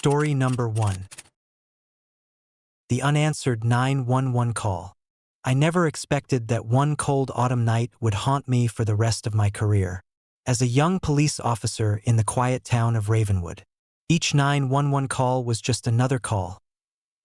Story number 1. The unanswered 911 call. I never expected that one cold autumn night would haunt me for the rest of my career. As a young police officer in the quiet town of Ravenwood, each 911 call was just another call,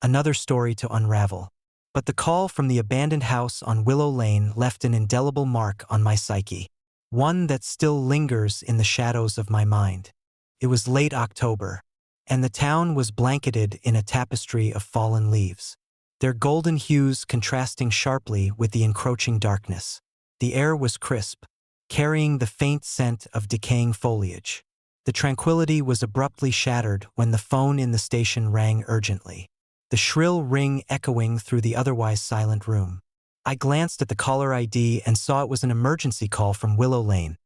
another story to unravel. But the call from the abandoned house on Willow Lane left an indelible mark on my psyche, one that still lingers in the shadows of my mind. It was late October, and the town was blanketed in a tapestry of fallen leaves, their golden hues contrasting sharply with the encroaching darkness. The air was crisp, carrying the faint scent of decaying foliage. The tranquility was abruptly shattered when the phone in the station rang urgently, the shrill ring echoing through the otherwise silent room. I glanced at the caller ID and saw it was an emergency call from Willow Lane,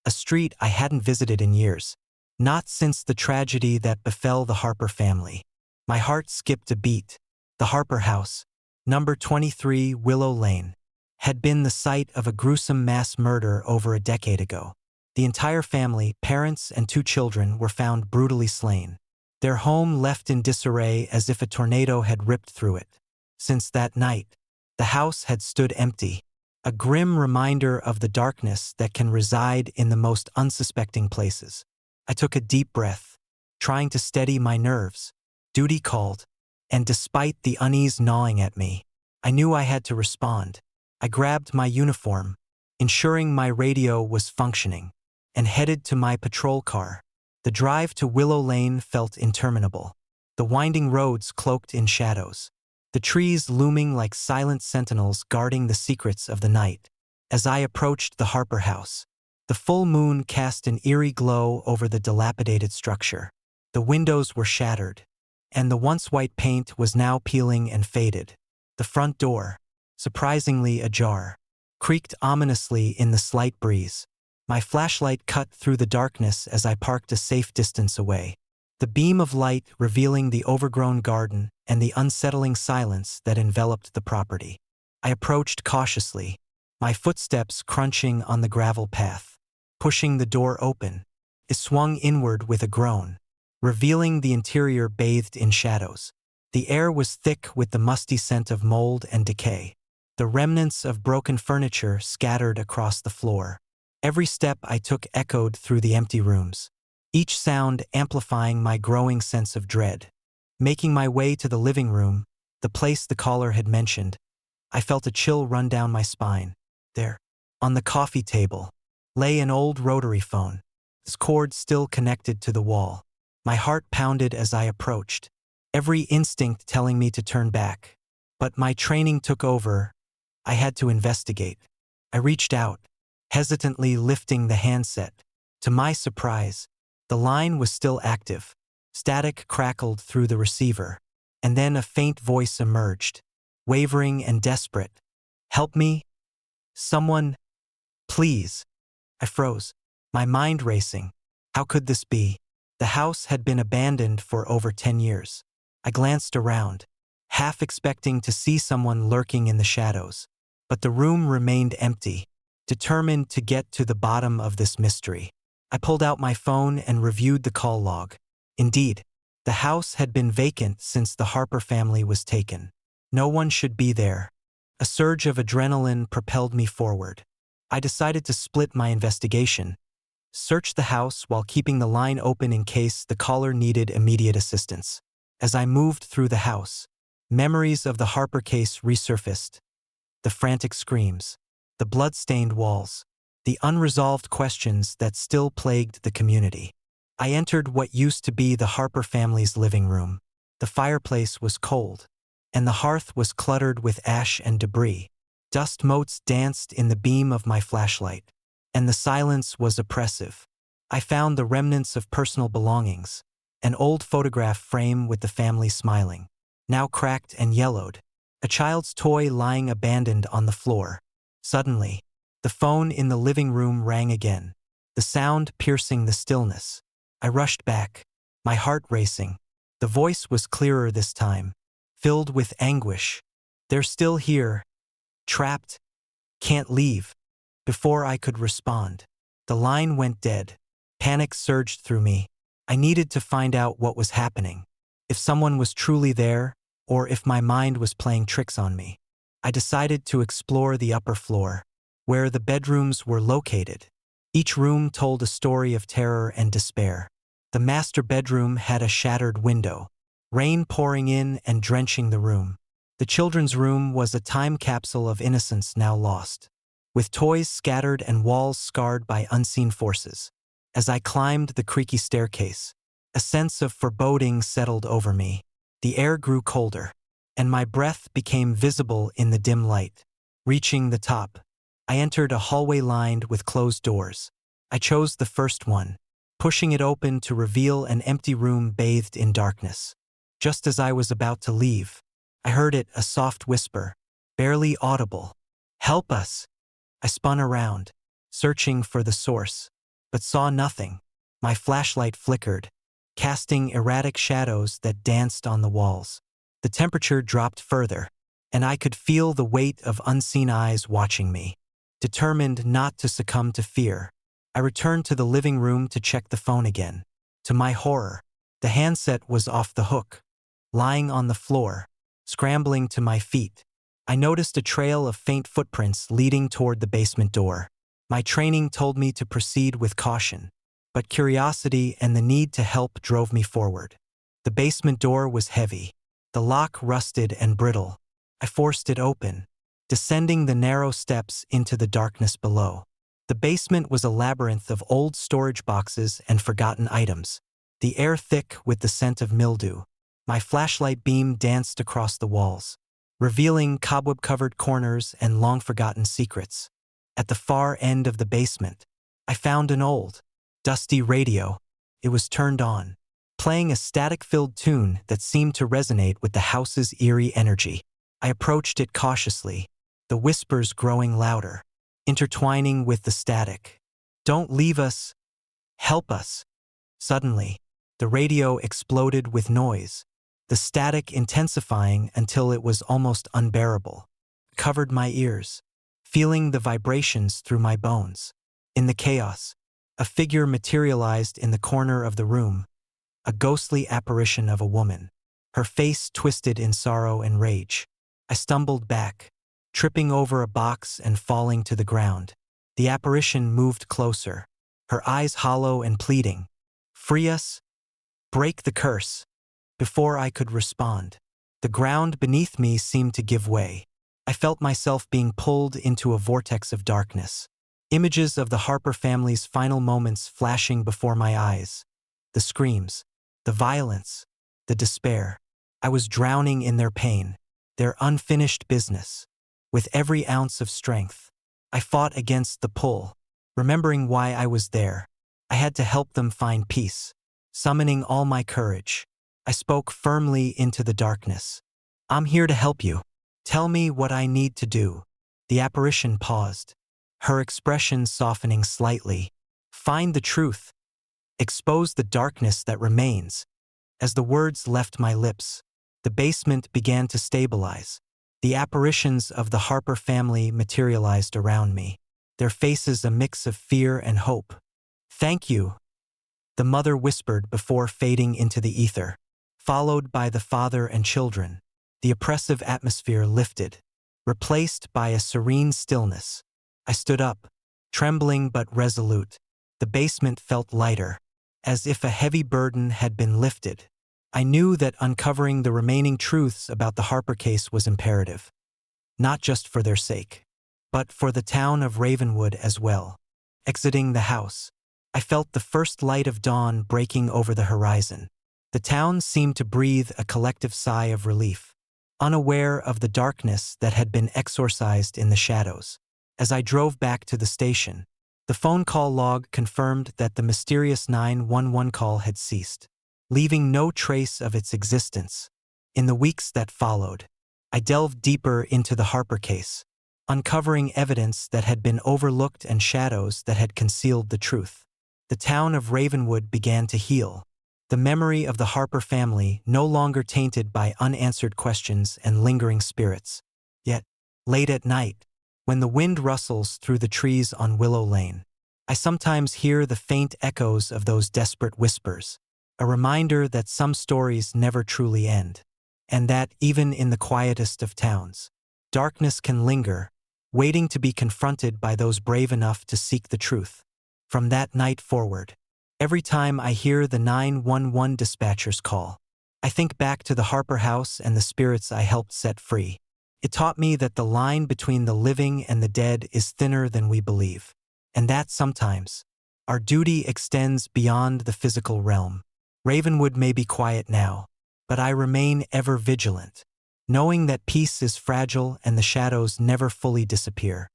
a street I hadn't visited in years. Not since the tragedy that befell the Harper family. My heart skipped a beat. The Harper house, number 23 Willow Lane, had been the site of a gruesome mass murder over a decade ago. The entire family, parents and 2 children, were found brutally slain, their home left in disarray as if a tornado had ripped through it. Since that night, the house had stood empty, a grim reminder of the darkness that can reside in the most unsuspecting places. I took a deep breath, trying to steady my nerves. Duty called, and despite the unease gnawing at me, I knew I had to respond. I grabbed my uniform, ensuring my radio was functioning, and headed to my patrol car. The drive to Willow Lane felt interminable, the winding roads cloaked in shadows, the trees looming like silent sentinels guarding the secrets of the night. As I approached the Harper house, the full moon cast an eerie glow over the dilapidated structure. The windows were shattered, and the once white paint was now peeling and faded. The front door, surprisingly ajar, creaked ominously in the slight breeze. My flashlight cut through the darkness as I parked a safe distance away, the beam of light revealing the overgrown garden and the unsettling silence that enveloped the property. I approached cautiously, my footsteps crunching on the gravel path. Pushing the door open, it swung inward with a groan, revealing the interior bathed in shadows. The air was thick with the musty scent of mold and decay, the remnants of broken furniture scattered across the floor. Every step I took echoed through the empty rooms, each sound amplifying my growing sense of dread. Making my way to the living room, the place the caller had mentioned, I felt a chill run down my spine. There, on the coffee table, lay an old rotary phone, its cord still connected to the wall. My heart pounded as I approached, every instinct telling me to turn back. But my training took over. I had to investigate. I reached out, hesitantly lifting the handset. To my surprise, the line was still active. Static crackled through the receiver, and then a faint voice emerged, wavering and desperate. "Help me? Someone? Please." I froze, my mind racing. How could this be? The house had been abandoned for over 10 years. I glanced around, half expecting to see someone lurking in the shadows. But the room remained empty, determined to get to the bottom of this mystery. I pulled out my phone and reviewed the call log. Indeed, the house had been vacant since the Harper family was taken. No one should be there. A surge of adrenaline propelled me forward. I decided to split my investigation, search the house while keeping the line open in case the caller needed immediate assistance. As I moved through the house, memories of the Harper case resurfaced. The frantic screams, the blood-stained walls, the unresolved questions that still plagued the community. I entered what used to be the Harper family's living room. The fireplace was cold, and the hearth was cluttered with ash and debris. Dust motes danced in the beam of my flashlight, and the silence was oppressive. I found the remnants of personal belongings, an old photograph frame with the family smiling, now cracked and yellowed, a child's toy lying abandoned on the floor. Suddenly, the phone in the living room rang again, the sound piercing the stillness. I rushed back, my heart racing. The voice was clearer this time, filled with anguish. "They're still here. Trapped. Can't leave." Before I could respond, the line went dead. Panic surged through me. I needed to find out what was happening. if someone was truly there, or if my mind was playing tricks on me. I decided to explore the upper floor, where the bedrooms were located. Each room told a story of terror and despair. The master bedroom had a shattered window, rain pouring in and drenching the room. The children's room was a time capsule of innocence now lost, with toys scattered and walls scarred by unseen forces. As I climbed the creaky staircase, a sense of foreboding settled over me. The air grew colder, and my breath became visible in the dim light. Reaching the top, I entered a hallway lined with closed doors. I chose the first one, pushing it open to reveal an empty room bathed in darkness. Just as I was about to leave, I heard a soft whisper, barely audible. "Help us!" I spun around, searching for the source, but saw nothing. My flashlight flickered, casting erratic shadows that danced on the walls. The temperature dropped further, and I could feel the weight of unseen eyes watching me. Determined not to succumb to fear, I returned to the living room to check the phone again. To my horror, the handset was off the hook. Lying on the floor, scrambling to my feet, I noticed a trail of faint footprints leading toward the basement door. My training told me to proceed with caution, but curiosity and the need to help drove me forward. The basement door was heavy, the lock rusted and brittle. I forced it open, descending the narrow steps into the darkness below. The basement was a labyrinth of old storage boxes and forgotten items, the air thick with the scent of mildew. My flashlight beam danced across the walls, revealing cobweb-covered corners and long-forgotten secrets. At the far end of the basement, I found an old, dusty radio. It was turned on, playing a static-filled tune that seemed to resonate with the house's eerie energy. I approached it cautiously, the whispers growing louder, intertwining with the static. "Don't leave us. Help us." Suddenly, the radio exploded with noise, the static intensifying until it was almost unbearable. I covered my ears, feeling the vibrations through my bones. In the chaos, a figure materialized in the corner of the room, a ghostly apparition of a woman, her face twisted in sorrow and rage. I stumbled back, tripping over a box and falling to the ground. The apparition moved closer, her eyes hollow and pleading. "Free us! Break the curse!" Before I could respond, the ground beneath me seemed to give way. I felt myself being pulled into a vortex of darkness. Images of the Harper family's final moments flashing before my eyes. The screams, the violence, the despair. I was drowning in their pain, their unfinished business. With every ounce of strength, I fought against the pull, remembering why I was there. I had to help them find peace. Summoning all my courage, I spoke firmly into the darkness. "I'm here to help you. Tell me what I need to do." The apparition paused, her expression softening slightly. "Find the truth. Expose the darkness that remains." As the words left my lips, the basement began to stabilize. The apparitions of the Harper family materialized around me, their faces a mix of fear and hope. "Thank you," the mother whispered before fading into the ether. Followed by the father and children, the oppressive atmosphere lifted, replaced by a serene stillness. I stood up, trembling but resolute. The basement felt lighter, as if a heavy burden had been lifted. I knew that uncovering the remaining truths about the Harper case was imperative, not just for their sake, but for the town of Ravenwood as well. Exiting the house, I felt the first light of dawn breaking over the horizon. The town seemed to breathe a collective sigh of relief, unaware of the darkness that had been exorcised in the shadows. As I drove back to the station, the phone call log confirmed that the mysterious 911 call had ceased, leaving no trace of its existence. In the weeks that followed, I delved deeper into the Harper case, uncovering evidence that had been overlooked and shadows that had concealed the truth. The town of Ravenwood began to heal, the memory of the Harper family no longer tainted by unanswered questions and lingering spirits. Yet, late at night, when the wind rustles through the trees on Willow Lane, I sometimes hear the faint echoes of those desperate whispers. a reminder that some stories never truly end, and that, even in the quietest of towns, darkness can linger, waiting to be confronted by those brave enough to seek the truth. From that night forward, every time I hear the 911 dispatcher's call, I think back to the Harper house and the spirits I helped set free. It taught me that the line between the living and the dead is thinner than we believe, and that sometimes our duty extends beyond the physical realm. Ravenwood may be quiet now, but I remain ever vigilant, knowing that peace is fragile and the shadows never fully disappear.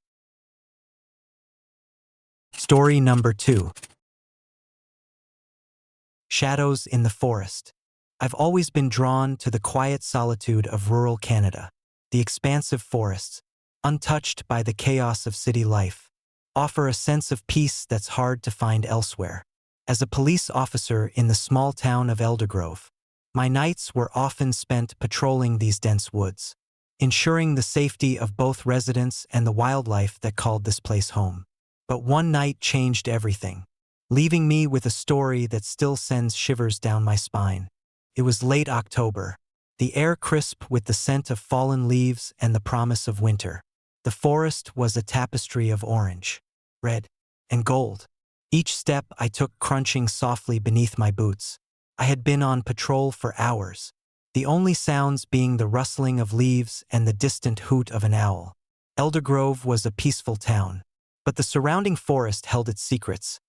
Story number 2. Shadows in the Forest. I've always been drawn to the quiet solitude of rural Canada. The expansive forests, untouched by the chaos of city life, offer a sense of peace that's hard to find elsewhere. As a police officer in the small town of Eldergrove, my nights were often spent patrolling these dense woods, ensuring the safety of both residents and the wildlife that called this place home. But one night changed everything, leaving me with a story that still sends shivers down my spine. It was late October, the air crisp with the scent of fallen leaves and the promise of winter. The forest was a tapestry of orange, red, and gold, each step I took crunching softly beneath my boots. I had been on patrol for hours, the only sounds being the rustling of leaves and the distant hoot of an owl. Eldergrove was a peaceful town, but the surrounding forest held its secrets.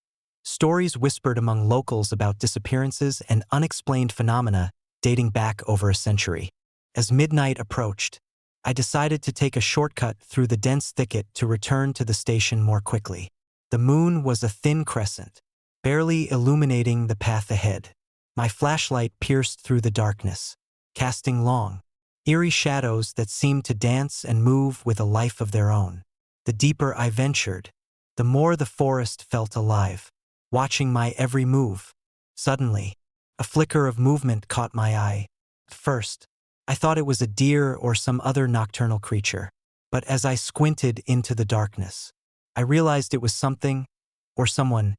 Stories whispered among locals about disappearances and unexplained phenomena dating back over a century. As midnight approached, I decided to take a shortcut through the dense thicket to return to the station more quickly. The moon was a thin crescent, barely illuminating the path ahead. My flashlight pierced through the darkness, casting long, eerie shadows that seemed to dance and move with a life of their own. The deeper I ventured, the more the forest felt alive, watching my every move. Suddenly, a flicker of movement caught my eye. At first, I thought it was a deer or some other nocturnal creature, but as I squinted into the darkness, I realized it was something, or someone,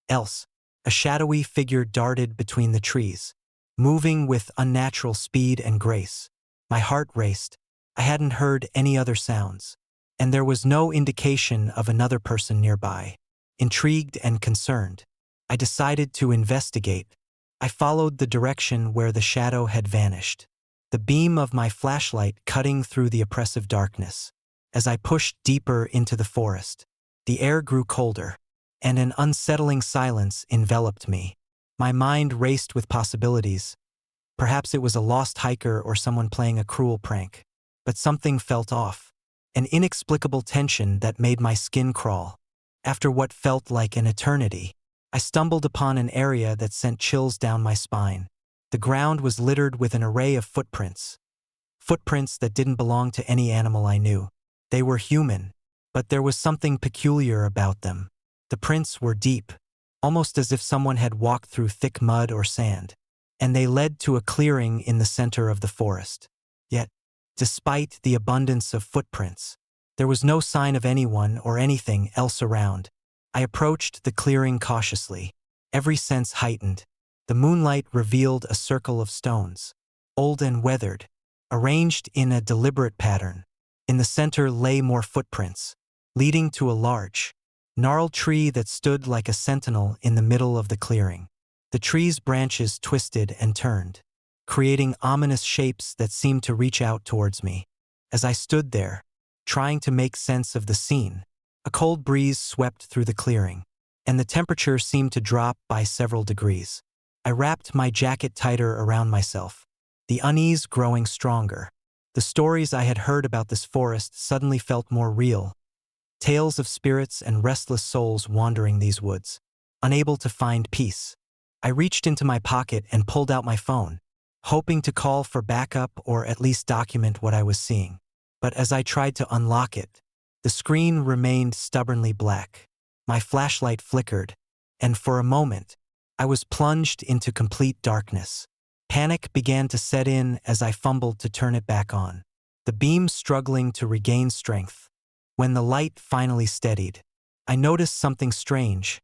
else. A shadowy figure darted between the trees, moving with unnatural speed and grace. My heart raced. I hadn't heard any other sounds, and there was no indication of another person nearby. Intrigued and concerned, I decided to investigate. I followed the direction where the shadow had vanished, the beam of my flashlight cutting through the oppressive darkness. As I pushed deeper into the forest, the air grew colder, and an unsettling silence enveloped me. My mind raced with possibilities. Perhaps it was a lost hiker or someone playing a cruel prank. But something felt off, an inexplicable tension that made my skin crawl. After what felt like an eternity, I stumbled upon an area that sent chills down my spine. The ground was littered with an array of footprints. Footprints that didn't belong to any animal I knew. They were human, but there was something peculiar about them. The prints were deep, almost as if someone had walked through thick mud or sand, and they led to a clearing in the center of the forest. Yet, despite the abundance of footprints, there was no sign of anyone or anything else around. I approached the clearing cautiously, every sense heightened. The moonlight revealed a circle of stones, old and weathered, arranged in a deliberate pattern. In the center lay more footprints, leading to a large, gnarled tree that stood like a sentinel in the middle of the clearing. The tree's branches twisted and turned, creating ominous shapes that seemed to reach out towards me. As I stood there, trying to make sense of the scene, a cold breeze swept through the clearing, and the temperature seemed to drop by several degrees. I wrapped my jacket tighter around myself, the unease growing stronger. The stories I had heard about this forest suddenly felt more real. Tales of spirits and restless souls wandering these woods, unable to find peace. I reached into my pocket and pulled out my phone, hoping to call for backup or at least document what I was seeing. But as I tried to unlock it, the screen remained stubbornly black. My flashlight flickered, and for a moment, I was plunged into complete darkness. Panic began to set in as I fumbled to turn it back on, the beam struggling to regain strength. When the light finally steadied, I noticed something strange.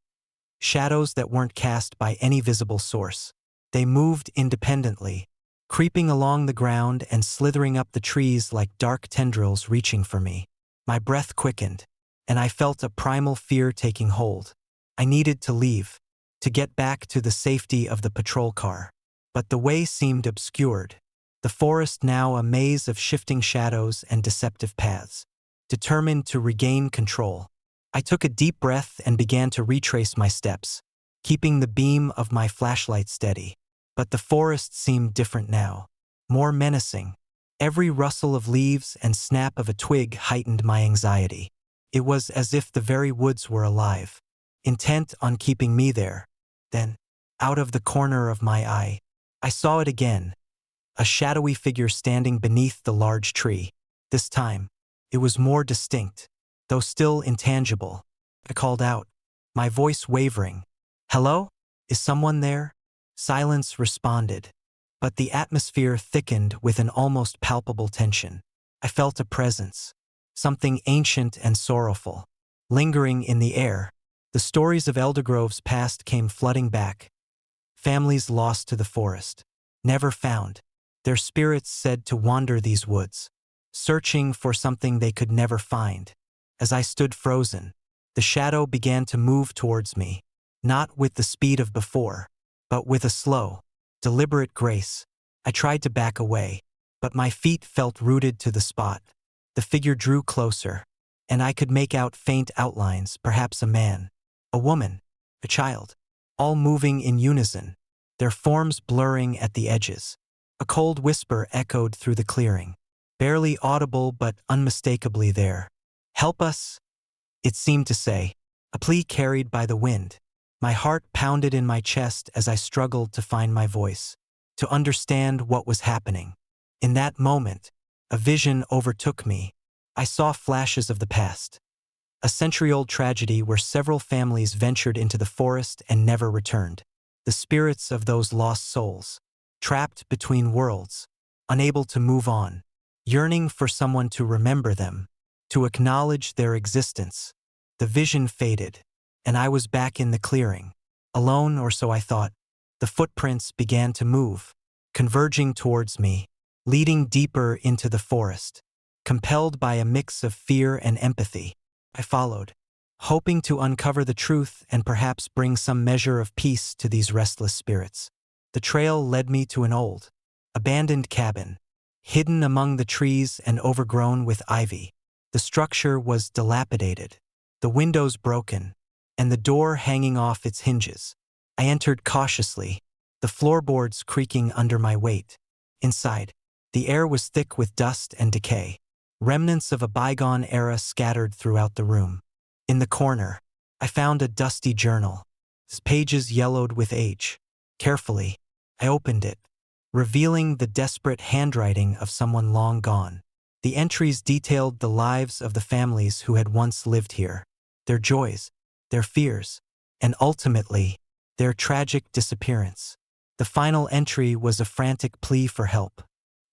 Shadows that weren't cast by any visible source. They moved independently, creeping along the ground and slithering up the trees like dark tendrils reaching for me. My breath quickened, and I felt a primal fear taking hold. I needed to leave, to get back to the safety of the patrol car. But the way seemed obscured, the forest now a maze of shifting shadows and deceptive paths. Determined to regain control, I took a deep breath and began to retrace my steps, keeping the beam of my flashlight steady. But the forest seemed different now, more menacing. Every rustle of leaves and snap of a twig heightened my anxiety. It was as if the very woods were alive, intent on keeping me there. Then, out of the corner of my eye, I saw it again, a shadowy figure standing beneath the large tree. This time, it was more distinct, though still intangible. I called out, my voice wavering. "Hello? Is someone there?" Silence responded, but the atmosphere thickened with an almost palpable tension. I felt a presence, something ancient and sorrowful, lingering in the air. The stories of Eldergrove's past came flooding back. Families lost to the forest, never found, their spirits said to wander these woods, searching for something they could never find. As I stood frozen, the shadow began to move towards me, not with the speed of before, but with a slow, deliberate grace. I tried to back away, but my feet felt rooted to the spot. The figure drew closer, and I could make out faint outlines, perhaps a man, a woman, a child, all moving in unison, their forms blurring at the edges. A cold whisper echoed through the clearing, barely audible but unmistakably there. "Help us," it seemed to say, a plea carried by the wind. My heart pounded in my chest as I struggled to find my voice, to understand what was happening. In that moment, a vision overtook me. I saw flashes of the past, a century-old tragedy where several families ventured into the forest and never returned. The spirits of those lost souls, trapped between worlds, unable to move on, yearning for someone to remember them, to acknowledge their existence. The vision faded, and I was back in the clearing, alone, or so I thought. The footprints began to move, converging towards me, leading deeper into the forest. Compelled by a mix of fear and empathy, I followed, hoping to uncover the truth and perhaps bring some measure of peace to these restless spirits. The trail led me to an old, abandoned cabin, hidden among the trees and overgrown with ivy. The structure was dilapidated, the windows broken, and the door hanging off its hinges. I entered cautiously, the floorboards creaking under my weight. Inside, the air was thick with dust and decay, remnants of a bygone era scattered throughout the room. In the corner, I found a dusty journal, its pages yellowed with age. Carefully, I opened it, revealing the desperate handwriting of someone long gone. The entries detailed the lives of the families who had once lived here, their joys, their fears, and ultimately, their tragic disappearance. The final entry was a frantic plea for help,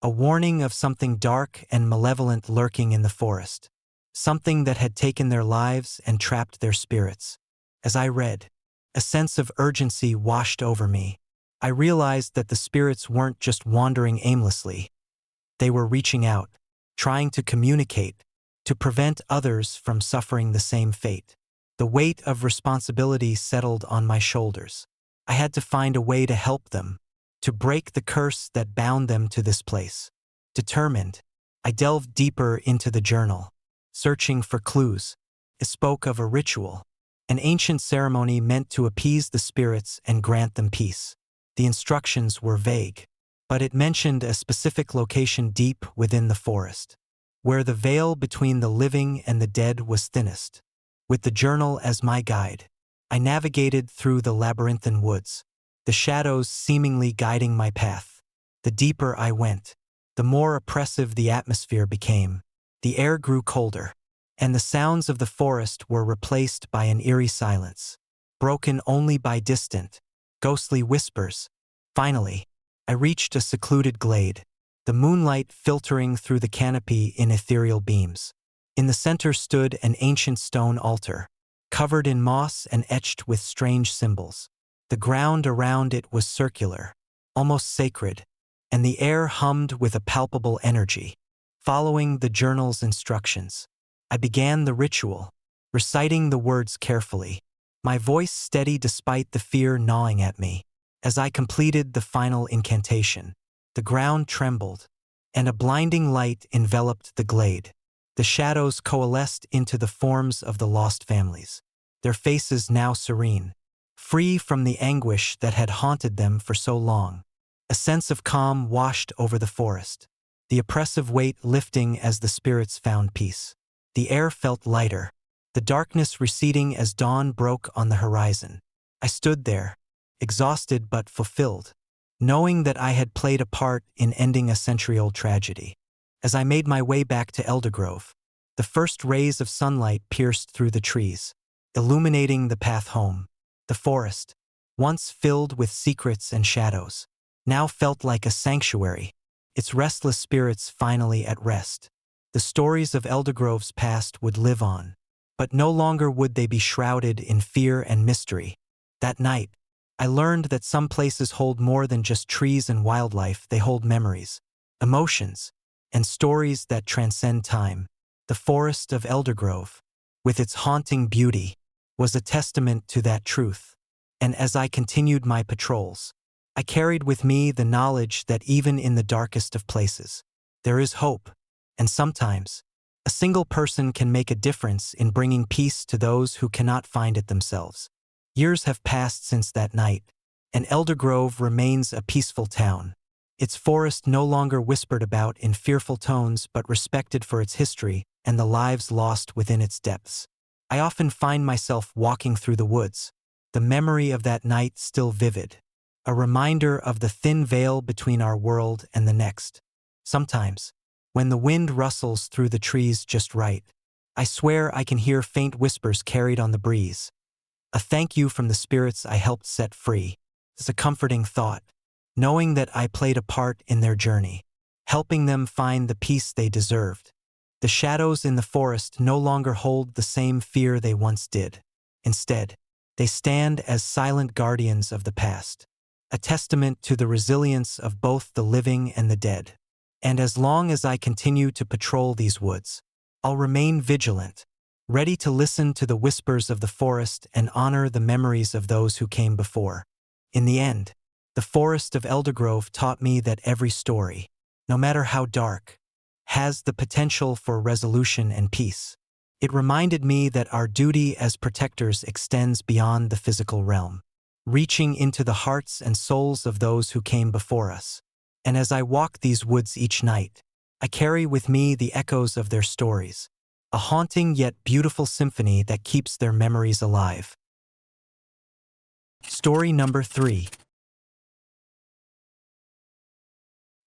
a warning of something dark and malevolent lurking in the forest, something that had taken their lives and trapped their spirits. As I read, a sense of urgency washed over me. I realized that the spirits weren't just wandering aimlessly. They were reaching out, trying to communicate, to prevent others from suffering the same fate. The weight of responsibility settled on my shoulders. I had to find a way to help them, to break the curse that bound them to this place. Determined, I delved deeper into the journal, searching for clues. It spoke of a ritual, an ancient ceremony meant to appease the spirits and grant them peace. The instructions were vague, but it mentioned a specific location deep within the forest, where the veil between the living and the dead was thinnest. With the journal as my guide, I navigated through the labyrinthine woods, the shadows seemingly guiding my path. The deeper I went, the more oppressive the atmosphere became. The air grew colder, and the sounds of the forest were replaced by an eerie silence, broken only by distant, ghostly whispers. Finally, I reached a secluded glade, the moonlight filtering through the canopy in ethereal beams. In the center stood an ancient stone altar, covered in moss and etched with strange symbols. The ground around it was circular, almost sacred, and the air hummed with a palpable energy. Following the journal's instructions, I began the ritual, reciting the words carefully, my voice steady despite the fear gnawing at me. As I completed the final incantation, the ground trembled, and a blinding light enveloped the glade. The shadows coalesced into the forms of the lost families, their faces now serene, free from the anguish that had haunted them for so long. A sense of calm washed over the forest, the oppressive weight lifting as the spirits found peace. The air felt lighter, the darkness receding as dawn broke on the horizon. I stood there, exhausted but fulfilled, knowing that I had played a part in ending a century-old tragedy. As I made my way back to Eldergrove, the first rays of sunlight pierced through the trees, illuminating the path home. The forest, once filled with secrets and shadows, now felt like a sanctuary, its restless spirits finally at rest. The stories of Eldergrove's past would live on, but no longer would they be shrouded in fear and mystery. That night, I learned that some places hold more than just trees and wildlife. They hold memories, emotions, and stories that transcend time. The forest of Eldergrove, with its haunting beauty, was a testament to that truth. And as I continued my patrols, I carried with me the knowledge that even in the darkest of places, there is hope, and sometimes, a single person can make a difference in bringing peace to those who cannot find it themselves. Years have passed since that night, and Eldergrove remains a peaceful town. Its forest no longer whispered about in fearful tones but respected for its history and the lives lost within its depths. I often find myself walking through the woods, the memory of that night still vivid, a reminder of the thin veil between our world and the next. Sometimes, when the wind rustles through the trees just right, I swear I can hear faint whispers carried on the breeze. A thank you from the spirits I helped set free. It's a comforting thought, knowing that I played a part in their journey, helping them find the peace they deserved. The shadows in the forest no longer hold the same fear they once did. Instead, they stand as silent guardians of the past, a testament to the resilience of both the living and the dead. And as long as I continue to patrol these woods, I'll remain vigilant, ready to listen to the whispers of the forest and honor the memories of those who came before. In the end, the forest of Eldergrove taught me that every story, no matter how dark, has the potential for resolution and peace. It reminded me that our duty as protectors extends beyond the physical realm, reaching into the hearts and souls of those who came before us. And as I walk these woods each night, I carry with me the echoes of their stories, a haunting yet beautiful symphony that keeps their memories alive. Story number 3.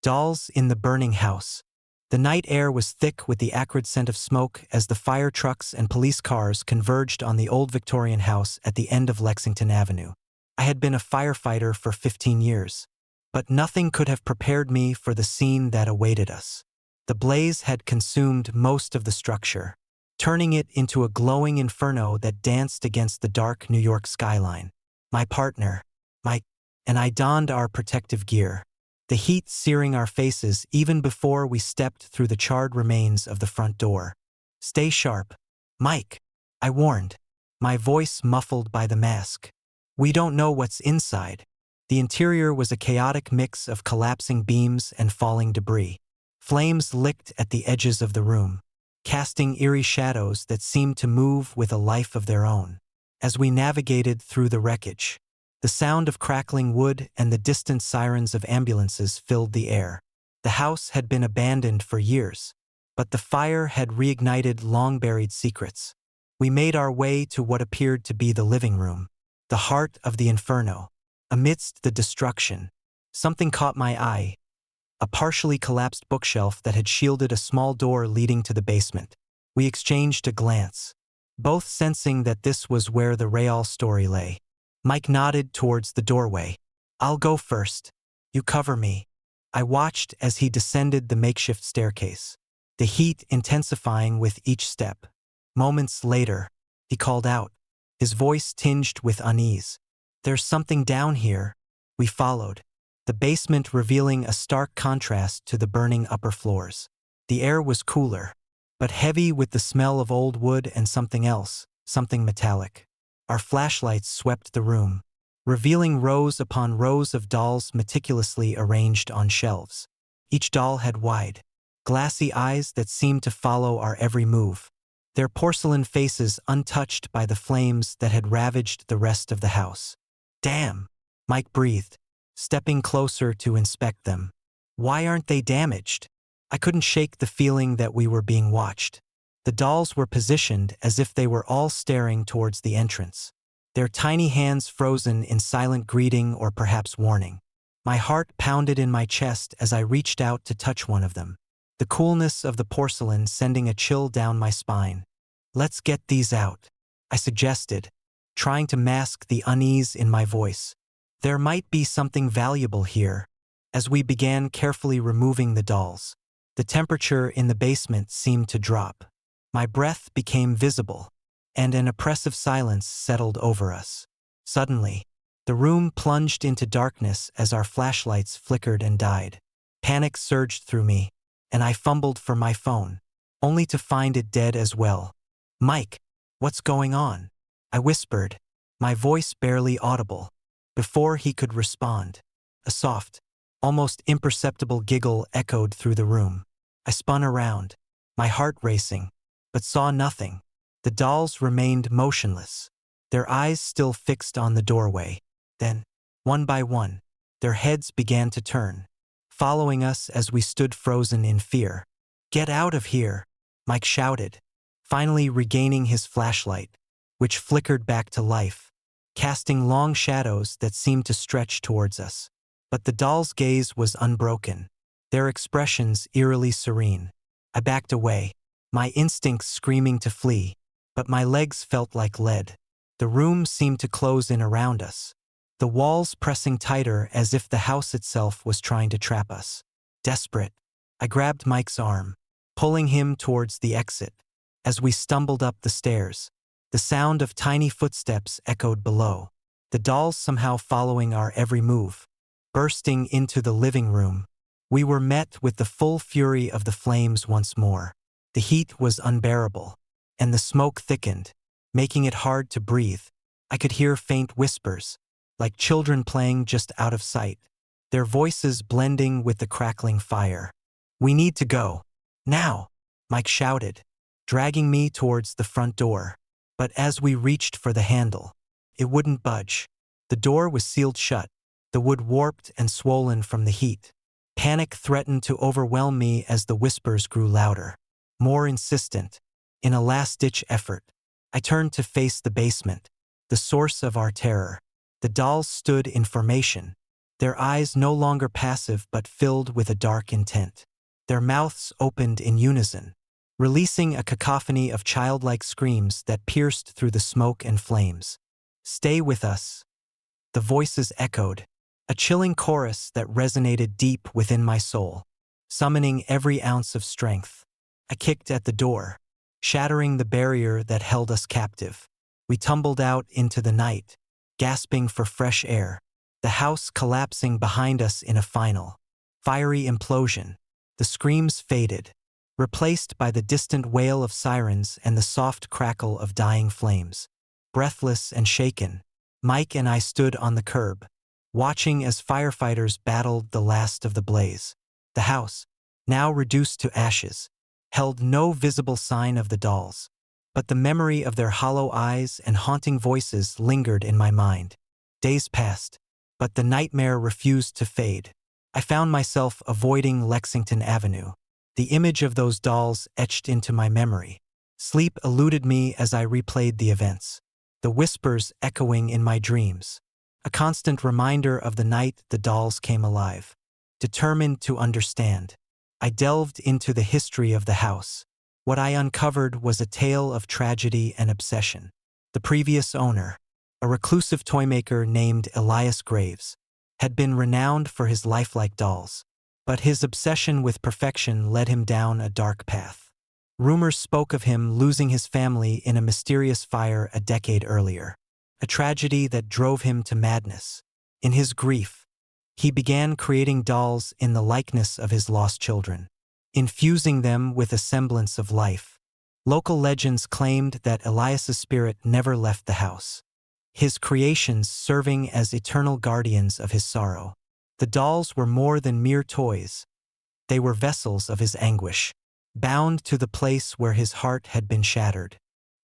Dolls in the Burning House. The night air was thick with the acrid scent of smoke as the fire trucks and police cars converged on the old Victorian house at the end of Lexington Avenue. I had been a firefighter for 15 years, but nothing could have prepared me for the scene that awaited us. The blaze had consumed most of the structure, turning it into a glowing inferno that danced against the dark New York skyline. My partner, Mike, and I donned our protective gear, the heat searing our faces even before we stepped through the charred remains of the front door. "Stay sharp, Mike," I warned, my voice muffled by the mask. "We don't know what's inside." The interior was a chaotic mix of collapsing beams and falling debris. Flames licked at the edges of the room, casting eerie shadows that seemed to move with a life of their own. As we navigated through the wreckage, the sound of crackling wood and the distant sirens of ambulances filled the air. The house had been abandoned for years, but the fire had reignited long-buried secrets. We made our way to what appeared to be the living room, the heart of the inferno. Amidst the destruction, something caught my eye, a partially collapsed bookshelf that had shielded a small door leading to the basement. We exchanged a glance, both sensing that this was where the real story lay. Mike nodded towards the doorway. "I'll go first. You cover me." I watched as he descended the makeshift staircase, the heat intensifying with each step. Moments later, he called out, his voice tinged with unease. "There's something down here." We followed. the basement revealing a stark contrast to the burning upper floors. The air was cooler, but heavy with the smell of old wood and something else, something metallic. Our flashlights swept the room, revealing rows upon rows of dolls meticulously arranged on shelves. Each doll had wide, glassy eyes that seemed to follow our every move, their porcelain faces untouched by the flames that had ravaged the rest of the house. "Damn," Mike breathed, stepping closer to inspect them. "Why aren't they damaged?" I couldn't shake the feeling that we were being watched. The dolls were positioned as if they were all staring towards the entrance, their tiny hands frozen in silent greeting or perhaps warning. My heart pounded in my chest as I reached out to touch one of them, the coolness of the porcelain sending a chill down my spine. "Let's get these out," I suggested, trying to mask the unease in my voice. There might be something valuable here. As we began carefully removing the dolls, the temperature in the basement seemed to drop. My breath became visible, and an oppressive silence settled over us. Suddenly, the room plunged into darkness as our flashlights flickered and died. Panic surged through me, and I fumbled for my phone, only to find it dead as well. "Mike, what's going on?" I whispered, my voice barely audible. Before he could respond, a soft, almost imperceptible giggle echoed through the room. I spun around, my heart racing, but saw nothing. The dolls remained motionless, their eyes still fixed on the doorway. Then, one by one, their heads began to turn, following us as we stood frozen in fear. "Get out of here," Mike shouted, finally regaining his flashlight, which flickered back to life, casting long shadows that seemed to stretch towards us. But the doll's gaze was unbroken, their expressions eerily serene. I backed away, my instincts screaming to flee, but my legs felt like lead. The room seemed to close in around us, the walls pressing tighter as if the house itself was trying to trap us. Desperate, I grabbed Mike's arm, pulling him towards the exit. As we stumbled up the stairs, the sound of tiny footsteps echoed below, the dolls somehow following our every move. Bursting into the living room, we were met with the full fury of the flames once more. The heat was unbearable, and the smoke thickened, making it hard to breathe. I could hear faint whispers, like children playing just out of sight, their voices blending with the crackling fire. "We need to go. Now," Mike shouted, dragging me towards the front door. But as we reached for the handle, it wouldn't budge. The door was sealed shut, the wood warped and swollen from the heat. Panic threatened to overwhelm me as the whispers grew louder, more insistent. In a last-ditch effort, I turned to face the basement, the source of our terror. The dolls stood in formation, their eyes no longer passive but filled with a dark intent. Their mouths opened in unison, releasing a cacophony of childlike screams that pierced through the smoke and flames. "Stay with us," the voices echoed, a chilling chorus that resonated deep within my soul, summoning every ounce of strength. I kicked at the door, shattering the barrier that held us captive. We tumbled out into the night, gasping for fresh air, the house collapsing behind us in a final, fiery implosion. The screams faded, replaced by the distant wail of sirens and the soft crackle of dying flames. Breathless and shaken, Mike and I stood on the curb, watching as firefighters battled the last of the blaze. The house, now reduced to ashes, held no visible sign of the dolls, but the memory of their hollow eyes and haunting voices lingered in my mind. Days passed, but the nightmare refused to fade. I found myself avoiding Lexington Avenue, the image of those dolls etched into my memory. Sleep eluded me as I replayed the events, the whispers echoing in my dreams, a constant reminder of the night the dolls came alive. Determined to understand, I delved into the history of the house. What I uncovered was a tale of tragedy and obsession. The previous owner, a reclusive toymaker named Elias Graves, had been renowned for his lifelike dolls, but his obsession with perfection led him down a dark path. Rumors spoke of him losing his family in a mysterious fire a decade earlier, a tragedy that drove him to madness. In his grief, He began creating dolls in the likeness of his lost children, infusing them with a semblance of life. Local legends claimed that Elias's spirit never left the house, his creations serving as eternal guardians of his sorrow. The dolls were more than mere toys. They were vessels of his anguish, bound to the place where his heart had been shattered.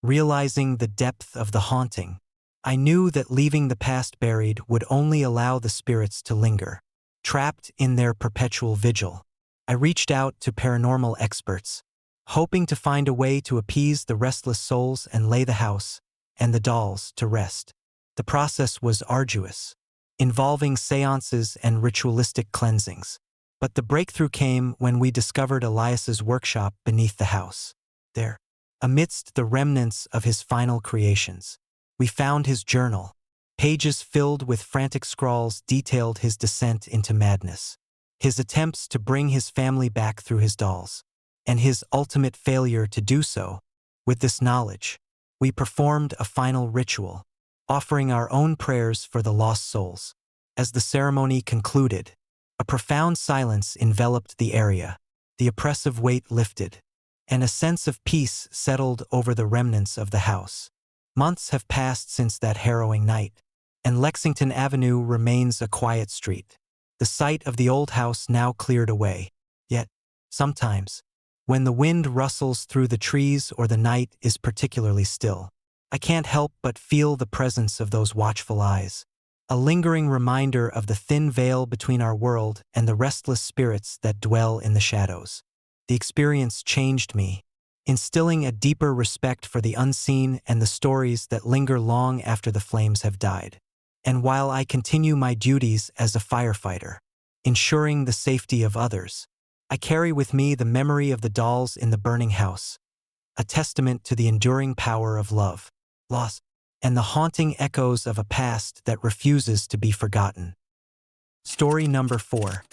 Realizing the depth of the haunting, I knew that leaving the past buried would only allow the spirits to linger, trapped in their perpetual vigil. I reached out to paranormal experts, hoping to find a way to appease the restless souls and lay the house and the dolls to rest. The process was arduous, involving seances and ritualistic cleansings. But the breakthrough came when we discovered Elias's workshop beneath the house. There, amidst the remnants of his final creations, we found his journal. Pages filled with frantic scrawls detailed his descent into madness, his attempts to bring his family back through his dolls, and his ultimate failure to do so. With this knowledge, we performed a final ritual, offering our own prayers for the lost souls. As the ceremony concluded, a profound silence enveloped the area, the oppressive weight lifted, and a sense of peace settled over the remnants of the house. Months have passed since that harrowing night, and Lexington Avenue remains a quiet street, the site of the old house now cleared away. Yet, sometimes, when the wind rustles through the trees or the night is particularly still, I can't help but feel the presence of those watchful eyes, a lingering reminder of the thin veil between our world and the restless spirits that dwell in the shadows. The experience changed me, instilling a deeper respect for the unseen and the stories that linger long after the flames have died. And while I continue my duties as a firefighter, ensuring the safety of others, I carry with me the memory of the dolls in the burning house, a testament to the enduring power of love, loss, and the haunting echoes of a past that refuses to be forgotten. Story number 4.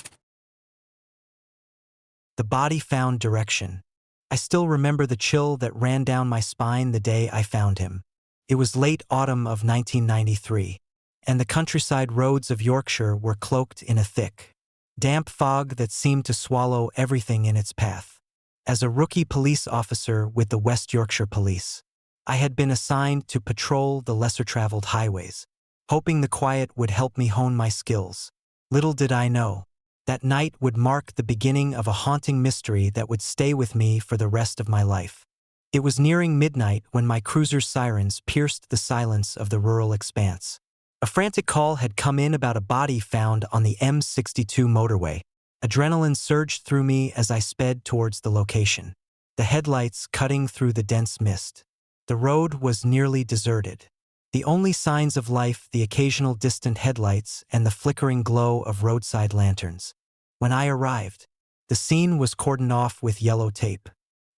The body found direction. I still remember the chill that ran down my spine the day I found him. It was late autumn of 1993, and the countryside roads of Yorkshire were cloaked in a thick, damp fog that seemed to swallow everything in its path. As a rookie police officer with the West Yorkshire Police, I had been assigned to patrol the lesser-traveled highways, hoping the quiet would help me hone my skills. Little did I know, that night would mark the beginning of a haunting mystery that would stay with me for the rest of my life. It was nearing midnight when my cruiser's sirens pierced the silence of the rural expanse. A frantic call had come in about a body found on the M62 motorway. Adrenaline surged through me as I sped towards the location, the headlights cutting through the dense mist. The road was nearly deserted. The only signs of life, the occasional distant headlights and the flickering glow of roadside lanterns. When I arrived, the scene was cordoned off with yellow tape,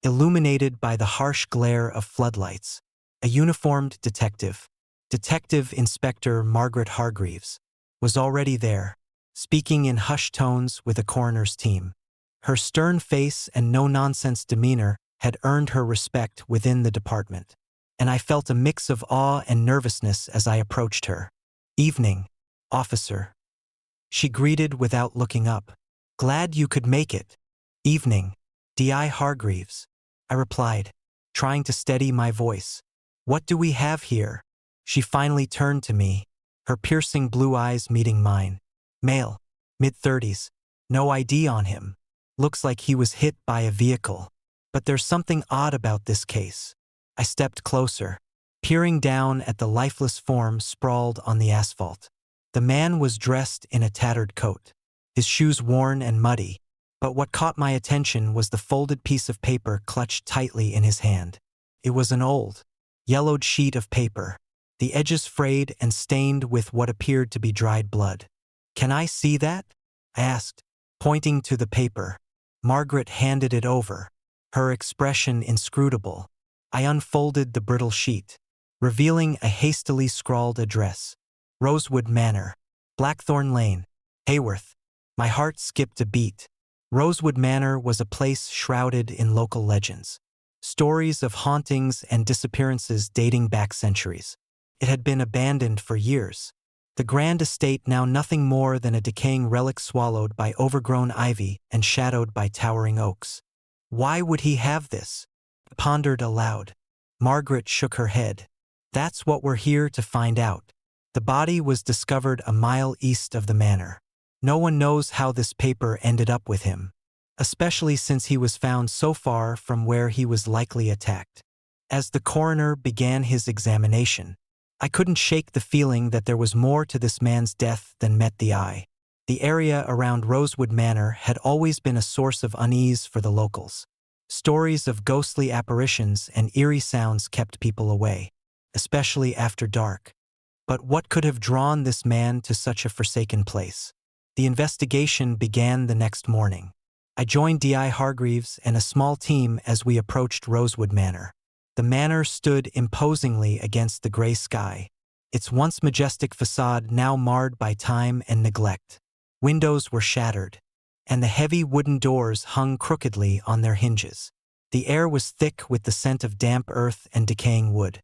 illuminated by the harsh glare of floodlights. A uniformed detective, Detective Inspector Margaret Hargreaves, was already there, speaking in hushed tones with a coroner's team. Her stern face and no-nonsense demeanor had earned her respect within the department, and I felt a mix of awe and nervousness as I approached her. "Evening, officer," she greeted without looking up. "Glad you could make it." "Evening, D.I. Hargreaves," I replied, trying to steady my voice. "What do we have here?" She finally turned to me, her piercing blue eyes meeting mine. "Male, mid-30s, no ID on him. Looks like he was hit by a vehicle. But there's something odd about this case." I stepped closer, peering down at the lifeless form sprawled on the asphalt. The man was dressed in a tattered coat, his shoes worn and muddy, but what caught my attention was the folded piece of paper clutched tightly in his hand. It was an old, yellowed sheet of paper, the edges frayed and stained with what appeared to be dried blood. "Can I see that?" I asked, pointing to the paper. Margaret handed it over, her expression inscrutable. I unfolded the brittle sheet, revealing a hastily scrawled address. Rosewood Manor, Blackthorn Lane, Haworth. My heart skipped a beat. Rosewood Manor was a place shrouded in local legends, stories of hauntings and disappearances dating back centuries. It had been abandoned for years, The grand estate now nothing more than a decaying relic swallowed by overgrown ivy and shadowed by towering oaks. Why would he have this? I pondered aloud. Margaret shook her head. That's what we're here to find out. The body was discovered a mile east of the manor. No one knows how this paper ended up with him, especially since he was found so far from where he was likely attacked. As the coroner began his examination, I couldn't shake the feeling that there was more to this man's death than met the eye. The area around Rosewood Manor had always been a source of unease for the locals. Stories of ghostly apparitions and eerie sounds kept people away, especially after dark. But what could have drawn this man to such a forsaken place? The investigation began the next morning. I joined D.I. Hargreaves and a small team as we approached Rosewood Manor. The manor stood imposingly against the gray sky, its once majestic facade now marred by time and neglect. Windows were shattered, and the heavy wooden doors hung crookedly on their hinges. The air was thick with the scent of damp earth and decaying wood.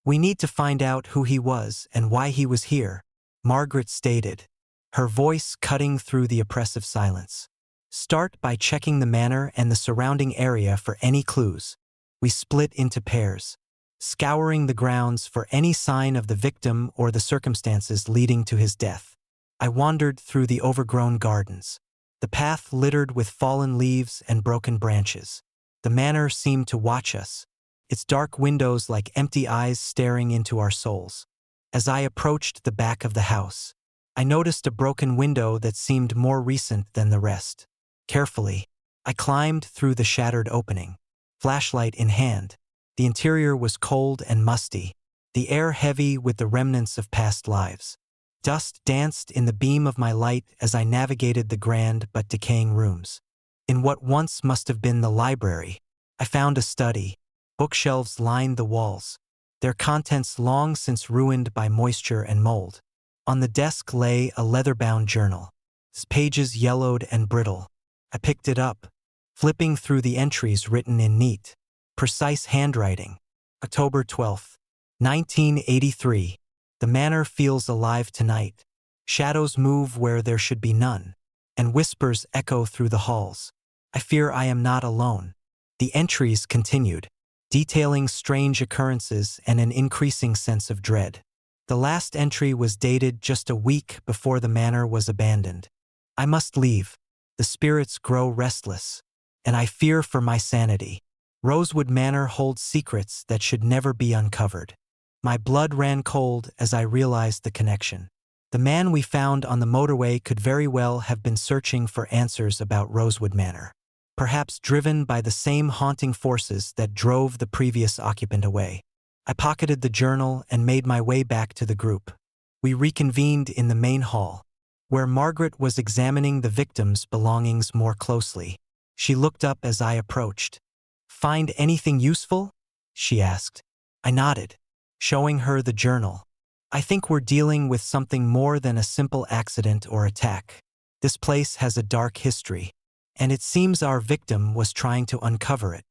"We need to find out who he was and why he was here," Margaret stated, her voice cutting through the oppressive silence. "Start by checking the manor and the surrounding area for any clues." We split into pairs, scouring the grounds for any sign of the victim or the circumstances leading to his death. I wandered through the overgrown gardens, the path littered with fallen leaves and broken branches. The manor seemed to watch us, its dark windows like empty eyes staring into our souls. As I approached the back of the house, I noticed a broken window that seemed more recent than the rest. Carefully, I climbed through the shattered opening, flashlight in hand. The interior was cold and musty, the air heavy with the remnants of past lives. Dust danced in the beam of my light as I navigated the grand but decaying rooms. In what once must have been the library, I found a study. Bookshelves lined the walls, their contents long since ruined by moisture and mold. On the desk lay a leather-bound journal, its pages yellowed and brittle. I picked it up, flipping through the entries written in neat, precise handwriting. October 12th, 1983. The manor feels alive tonight. Shadows move where there should be none, and whispers echo through the halls. I fear I am not alone. The entries continued, detailing strange occurrences and an increasing sense of dread. The last entry was dated just a week before the manor was abandoned. "I must leave. The spirits grow restless, and I fear for my sanity. Rosewood Manor holds secrets that should never be uncovered." My blood ran cold as I realized the connection. The man we found on the motorway could very well have been searching for answers about Rosewood Manor, perhaps driven by the same haunting forces that drove the previous occupant away. I pocketed the journal and made my way back to the group. We reconvened in the main hall, where Margaret was examining the victim's belongings more closely. She looked up as I approached. "Find anything useful?" she asked. I nodded, showing her the journal. "I think we're dealing with something more than a simple accident or attack. This place has a dark history, and it seems our victim was trying to uncover it."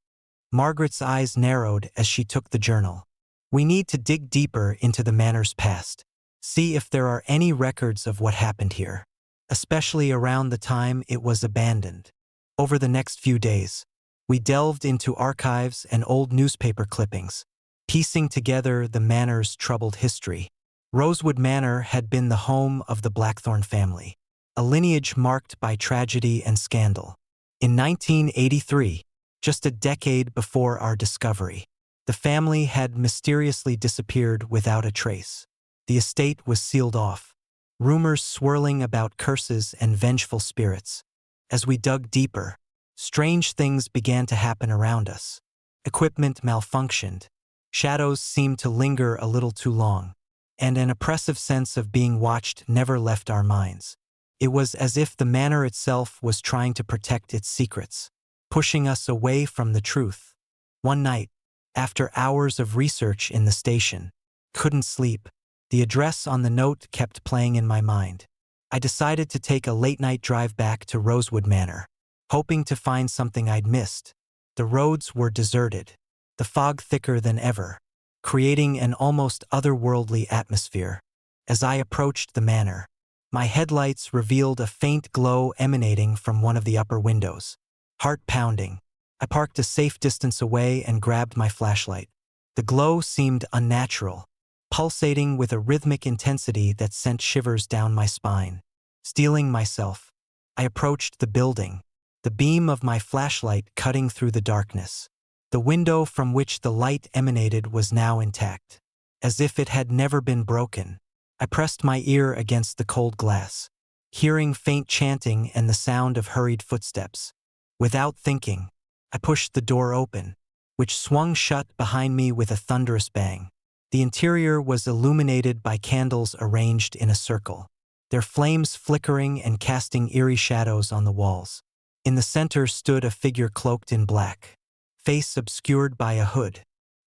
Margaret's eyes narrowed as she took the journal. "We need to dig deeper into the manor's past, see if there are any records of what happened here, especially around the time it was abandoned." Over the next few days, we delved into archives and old newspaper clippings, piecing together the manor's troubled history. Rosewood Manor had been the home of the Blackthorn family, a lineage marked by tragedy and scandal. In 1983, just a decade before our discovery, the family had mysteriously disappeared without a trace. The estate was sealed off, rumors swirling about curses and vengeful spirits. As we dug deeper, strange things began to happen around us. Equipment malfunctioned, shadows seemed to linger a little too long, and an oppressive sense of being watched never left our minds. It was as if the manor itself was trying to protect its secrets, pushing us away from the truth. One night, after hours of research in the station, couldn't sleep. The address on the note kept playing in my mind. I decided to take a late-night drive back to Rosewood Manor, hoping to find something I'd missed. The roads were deserted, the fog thicker than ever, creating an almost otherworldly atmosphere. As I approached the manor, my headlights revealed a faint glow emanating from one of the upper windows. Heart pounding, I parked a safe distance away and grabbed my flashlight. The glow seemed unnatural, pulsating with a rhythmic intensity that sent shivers down my spine. Steeling myself, I approached the building, the beam of my flashlight cutting through the darkness. The window from which the light emanated was now intact, as if it had never been broken. I pressed my ear against the cold glass, hearing faint chanting and the sound of hurried footsteps. Without thinking, I pushed the door open, which swung shut behind me with a thunderous bang. The interior was illuminated by candles arranged in a circle, their flames flickering and casting eerie shadows on the walls. In the center stood a figure cloaked in black, face obscured by a hood.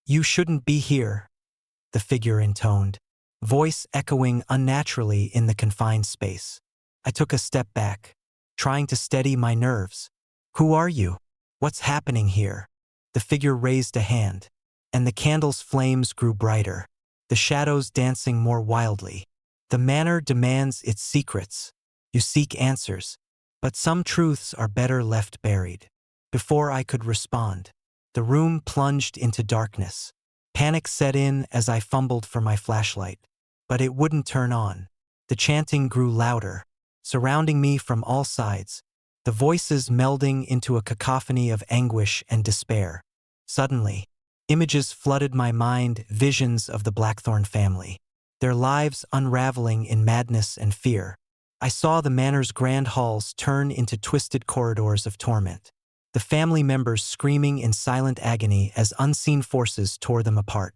"You shouldn't be here," the figure intoned, voice echoing unnaturally in the confined space. I took a step back, trying to steady my nerves. "Who are you? What's happening here?" The figure raised a hand, and the candle's flames grew brighter, the shadows dancing more wildly. "The manor demands its secrets. You seek answers, but some truths are better left buried." Before I could respond, the room plunged into darkness. Panic set in as I fumbled for my flashlight, but it wouldn't turn on. The chanting grew louder, surrounding me from all sides, the voices melding into a cacophony of anguish and despair. Suddenly, images flooded my mind, visions of the Blackthorn family, their lives unraveling in madness and fear. I saw the manor's grand halls turn into twisted corridors of torment, the family members screaming in silent agony as unseen forces tore them apart.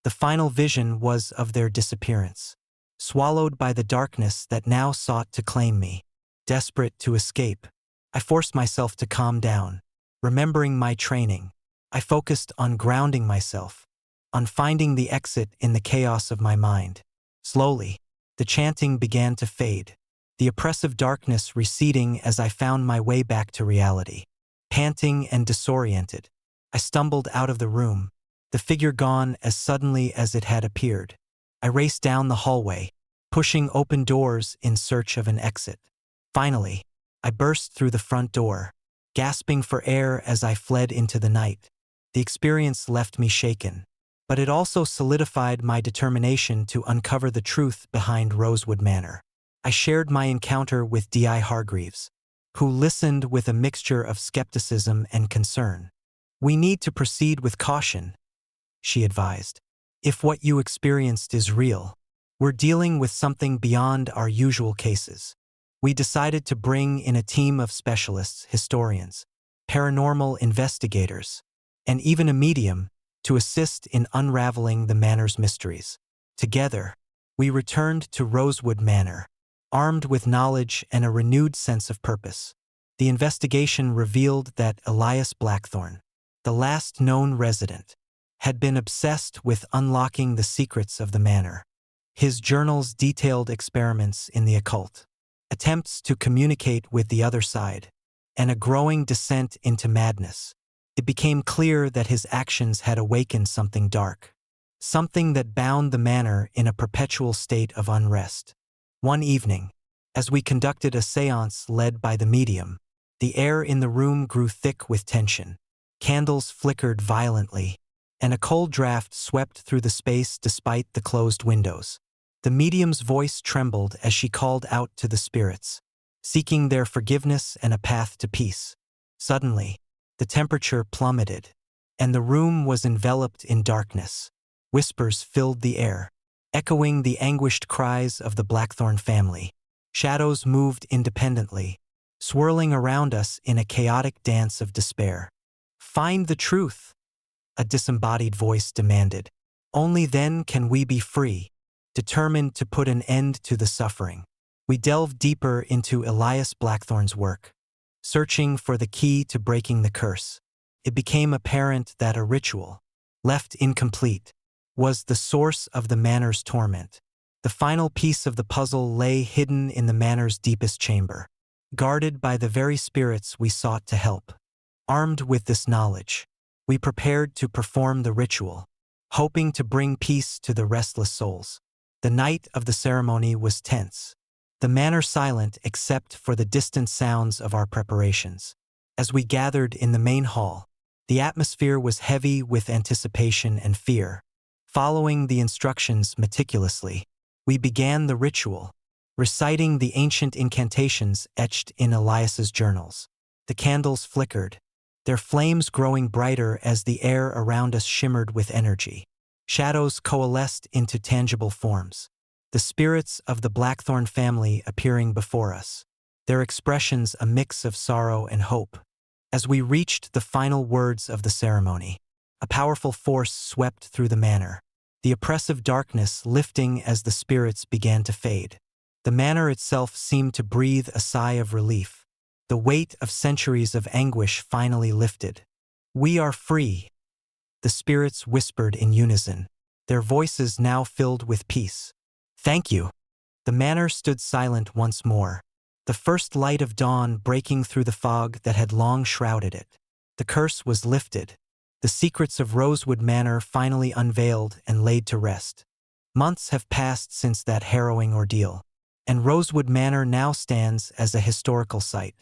The final vision was of their disappearance, swallowed by the darkness that now sought to claim me. Desperate to escape, I forced myself to calm down. Remembering my training, I focused on grounding myself, on finding the exit in the chaos of my mind. Slowly, the chanting began to fade, the oppressive darkness receding as I found my way back to reality. Panting and disoriented, I stumbled out of the room, the figure gone as suddenly as it had appeared. I raced down the hallway, pushing open doors in search of an exit. Finally, I burst through the front door, gasping for air as I fled into the night. The experience left me shaken, but it also solidified my determination to uncover the truth behind Rosewood Manor. I shared my encounter with D.I. Hargreaves, who listened with a mixture of skepticism and concern. "We need to proceed with caution," she advised. "If what you experienced is real, we're dealing with something beyond our usual cases." We decided to bring in a team of specialists, historians, paranormal investigators, and even a medium to assist in unraveling the manor's mysteries. Together, we returned to Rosewood Manor, armed with knowledge and a renewed sense of purpose. The investigation revealed that Elias Blackthorn, the last known resident, had been obsessed with unlocking the secrets of the manor. His journals detailed experiments in the occult, attempts to communicate with the other side, and a growing descent into madness. It became clear that his actions had awakened something dark, something that bound the manor in a perpetual state of unrest. One evening, as we conducted a séance led by the medium, the air in the room grew thick with tension. Candles flickered violently, and a cold draft swept through the space despite the closed windows. The medium's voice trembled as she called out to the spirits, seeking their forgiveness and a path to peace. Suddenly, the temperature plummeted, and the room was enveloped in darkness. Whispers filled the air, echoing the anguished cries of the Blackthorn family. Shadows moved independently, swirling around us in a chaotic dance of despair. "Find the truth," a disembodied voice demanded. "Only then can we be free." Determined to put an end to the suffering, we delved deeper into Elias Blackthorn's work, searching for the key to breaking the curse. It became apparent that a ritual, left incomplete, was the source of the manor's torment. The final piece of the puzzle lay hidden in the manor's deepest chamber, guarded by the very spirits we sought to help. Armed with this knowledge, we prepared to perform the ritual, hoping to bring peace to the restless souls. The night of the ceremony was tense. The manor silent except for the distant sounds of our preparations. As we gathered in the main hall, the atmosphere was heavy with anticipation and fear. Following the instructions meticulously, we began the ritual, reciting the ancient incantations etched in Elias's journals. The candles flickered, their flames growing brighter as the air around us shimmered with energy. Shadows coalesced into tangible forms, the spirits of the Blackthorn family appearing before us, their expressions a mix of sorrow and hope. As we reached the final words of the ceremony, a powerful force swept through the manor, the oppressive darkness lifting as the spirits began to fade. The manor itself seemed to breathe a sigh of relief. The weight of centuries of anguish finally lifted. "We are free," the spirits whispered in unison, their voices now filled with peace. "Thank you." The manor stood silent once more, the first light of dawn breaking through the fog that had long shrouded it. The curse was lifted, the secrets of Rosewood Manor finally unveiled and laid to rest. Months have passed since that harrowing ordeal, and Rosewood Manor now stands as a historical site,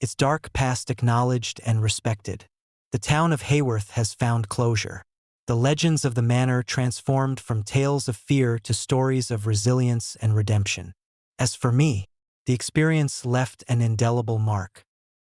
its dark past acknowledged and respected. The town of Hayworth has found closure. The legends of the manor transformed from tales of fear to stories of resilience and redemption. As for me, the experience left an indelible mark.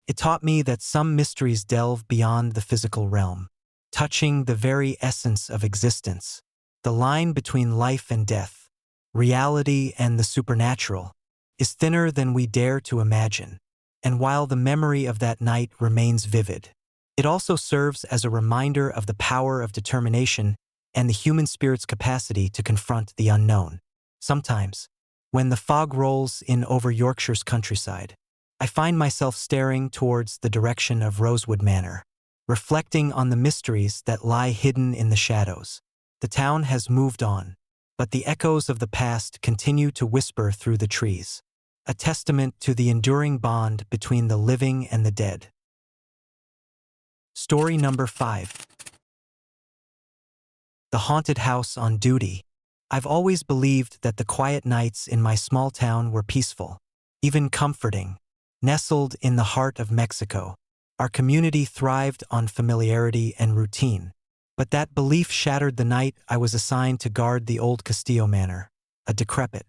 It taught me that some mysteries delve beyond the physical realm, touching the very essence of existence. The line between life and death, reality and the supernatural, is thinner than we dare to imagine. And while the memory of that night remains vivid, it also serves as a reminder of the power of determination and the human spirit's capacity to confront the unknown. Sometimes, when the fog rolls in over Yorkshire's countryside, I find myself staring towards the direction of Rosewood Manor, reflecting on the mysteries that lie hidden in the shadows. The town has moved on, but the echoes of the past continue to whisper through the trees, a testament to the enduring bond between the living and the dead. Story number 5. The Haunted House on Duty. I've always believed that the quiet nights in my small town were peaceful, even comforting. Nestled in the heart of Mexico, our community thrived on familiarity and routine. But that belief shattered the night I was assigned to guard the old Castillo Manor, a decrepit,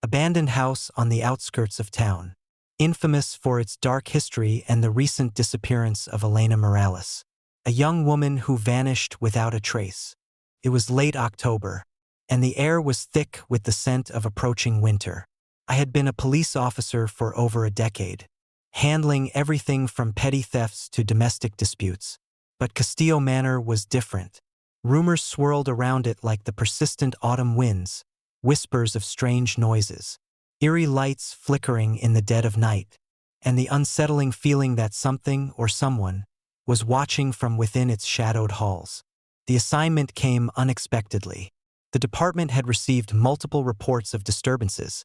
abandoned house on the outskirts of town, infamous for its dark history and the recent disappearance of Elena Morales, a young woman who vanished without a trace. It was late October, and the air was thick with the scent of approaching winter. I had been a police officer for over a decade, handling everything from petty thefts to domestic disputes. But Castillo Manor was different. Rumors swirled around it like the persistent autumn winds, whispers of strange noises, eerie lights flickering in the dead of night, and the unsettling feeling that something or someone was watching from within its shadowed halls. The assignment came unexpectedly. The department had received multiple reports of disturbances,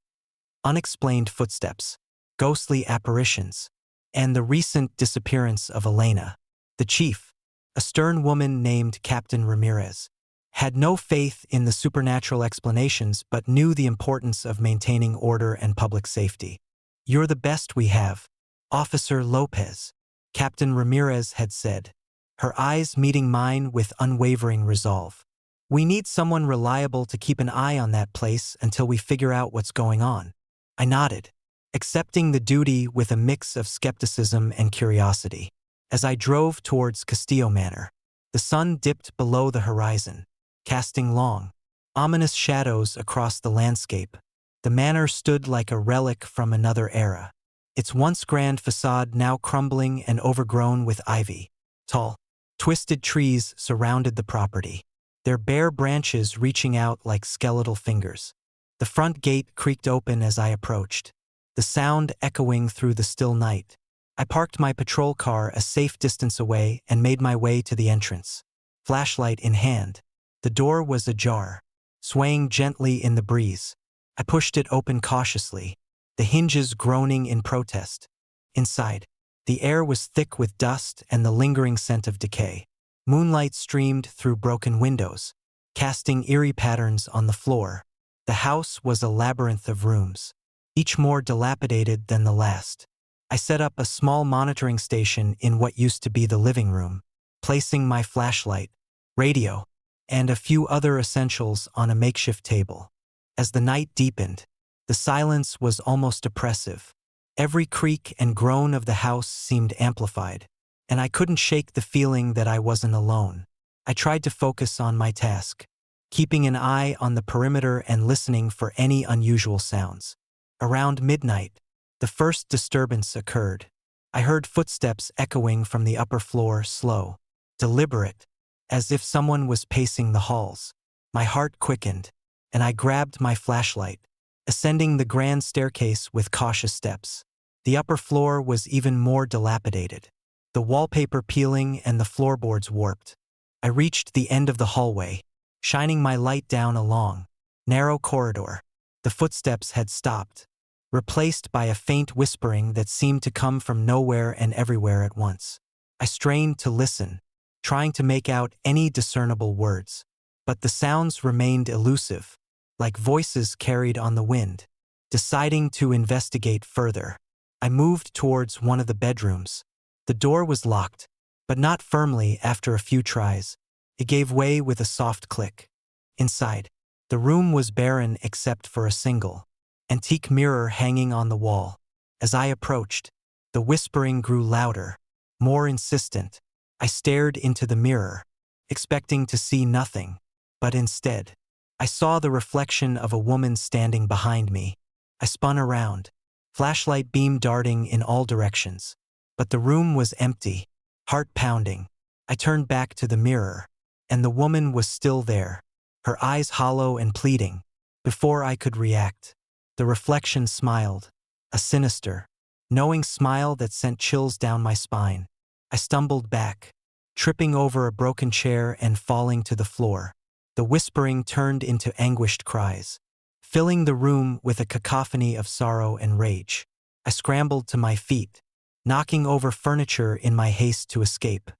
unexplained footsteps, ghostly apparitions, and the recent disappearance of Elena. The chief, a stern woman named Captain Ramirez, had no faith in the supernatural explanations but knew the importance of maintaining order and public safety. "You're the best we have, Officer Lopez," Captain Ramirez had said, her eyes meeting mine with unwavering resolve. "We need someone reliable to keep an eye on that place until we figure out what's going on." I nodded, accepting the duty with a mix of skepticism and curiosity. As I drove towards Castillo Manor, the sun dipped below the horizon, casting long, ominous shadows across the landscape. The manor stood like a relic from another era, its once grand facade now crumbling and overgrown with ivy. Tall, twisted trees surrounded the property, their bare branches reaching out like skeletal fingers. The front gate creaked open as I approached, the sound echoing through the still night. I parked my patrol car a safe distance away and made my way to the entrance, flashlight in hand. The door was ajar, swaying gently in the breeze. I pushed it open cautiously, the hinges groaning in protest. Inside, the air was thick with dust and the lingering scent of decay. Moonlight streamed through broken windows, casting eerie patterns on the floor. The house was a labyrinth of rooms, each more dilapidated than the last. I set up a small monitoring station in what used to be the living room, placing my flashlight, radio, and a few other essentials on a makeshift table. As the night deepened, the silence was almost oppressive. Every creak and groan of the house seemed amplified, and I couldn't shake the feeling that I wasn't alone. I tried to focus on my task, keeping an eye on the perimeter and listening for any unusual sounds. Around midnight, the first disturbance occurred. I heard footsteps echoing from the upper floor, slow, deliberate, as if someone was pacing the halls. My heart quickened, and I grabbed my flashlight, ascending the grand staircase with cautious steps. The upper floor was even more dilapidated, the wallpaper peeling and the floorboards warped. I reached the end of the hallway, shining my light down a long, narrow corridor. The footsteps had stopped, replaced by a faint whispering that seemed to come from nowhere and everywhere at once. I strained to listen, trying to make out any discernible words, but the sounds remained elusive, like voices carried on the wind. Deciding to investigate further, I moved towards one of the bedrooms. The door was locked, but not firmly. After a few tries, it gave way with a soft click. Inside, the room was barren except for a single, antique mirror hanging on the wall. As I approached, the whispering grew louder, more insistent. I stared into the mirror, expecting to see nothing, but instead, I saw the reflection of a woman standing behind me. I spun around, flashlight beam darting in all directions, but the room was empty, heart pounding. I turned back to the mirror, and the woman was still there, her eyes hollow and pleading. Before I could react, the reflection smiled, a sinister, knowing smile that sent chills down my spine. I stumbled back, tripping over a broken chair and falling to the floor. The whispering turned into anguished cries, filling the room with a cacophony of sorrow and rage. I scrambled to my feet, knocking over furniture in my haste to escape.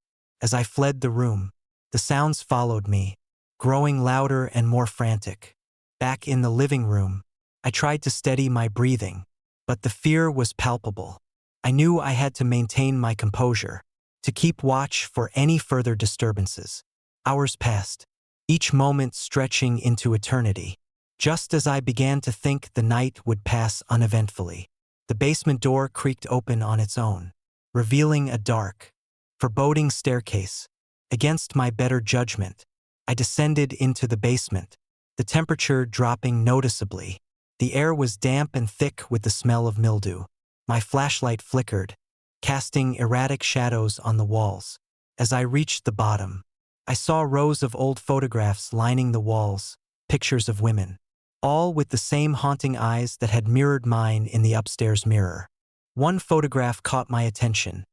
As I fled the room, the sounds followed me, growing louder and more frantic. Back in the living room, I tried to steady my breathing, but the fear was palpable. I knew I had to maintain my composure, to keep watch for any further disturbances. Hours passed, each moment stretching into eternity. Just as I began to think the night would pass uneventfully, the basement door creaked open on its own, revealing a dark, foreboding staircase. Against my better judgment, I descended into the basement, the temperature dropping noticeably. The air was damp and thick with the smell of mildew. My flashlight flickered, casting erratic shadows on the walls. As I reached the bottom, I saw rows of old photographs lining the walls, pictures of women, all with the same haunting eyes that had mirrored mine in the upstairs mirror. One photograph caught my attention,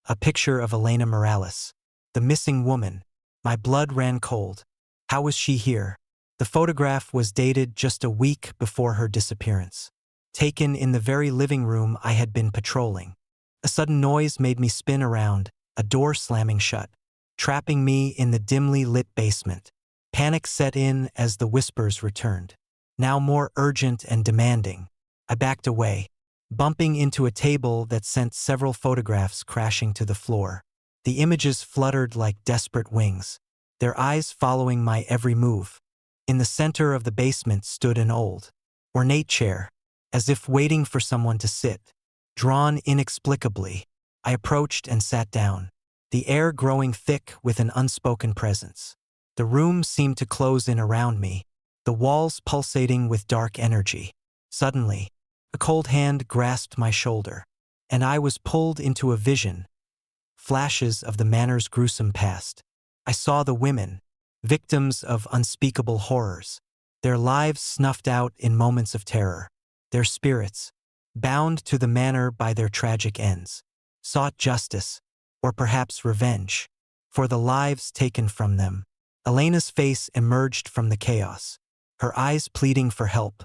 a picture of Elena Morales, the missing woman. My blood ran cold. How was she here? The photograph was dated just a week before her disappearance, taken in the very living room I had been patrolling. A sudden noise made me spin around, a door slamming shut, trapping me in the dimly lit basement. Panic set in as the whispers returned, now more urgent and demanding. I backed away, bumping into a table that sent several photographs crashing to the floor. The images fluttered like desperate wings, their eyes following my every move. In the center of the basement stood an old, ornate chair, as if waiting for someone to sit. Drawn inexplicably, I approached and sat down, the air growing thick with an unspoken presence. The room seemed to close in around me, the walls pulsating with dark energy. Suddenly, a cold hand grasped my shoulder, and I was pulled into a vision. Flashes of the manor's gruesome past. I saw the women, victims of unspeakable horrors, their lives snuffed out in moments of terror. Their spirits, bound to the manor by their tragic ends, sought justice, or perhaps revenge, for the lives taken from them. Elena's face emerged from the chaos, her eyes pleading for help,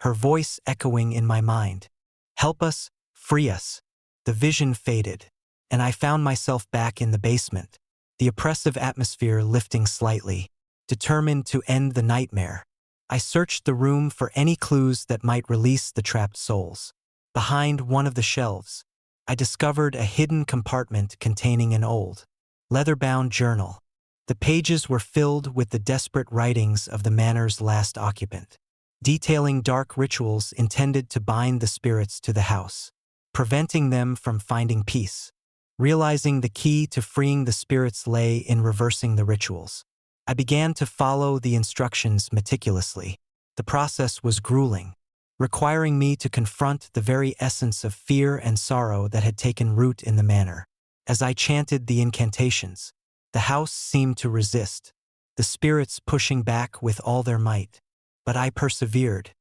her voice echoing in my mind. Help us, free us. The vision faded, and I found myself back in the basement, the oppressive atmosphere lifting slightly. Determined to end the nightmare, I searched the room for any clues that might release the trapped souls. Behind one of the shelves, I discovered a hidden compartment containing an old, leather-bound journal. The pages were filled with the desperate writings of the manor's last occupant, detailing dark rituals intended to bind the spirits to the house, preventing them from finding peace. Realizing the key to freeing the spirits lay in reversing the rituals, I began to follow the instructions meticulously. The process was grueling, requiring me to confront the very essence of fear and sorrow that had taken root in the manor. As I chanted the incantations, the house seemed to resist, the spirits pushing back with all their might. But I persevered,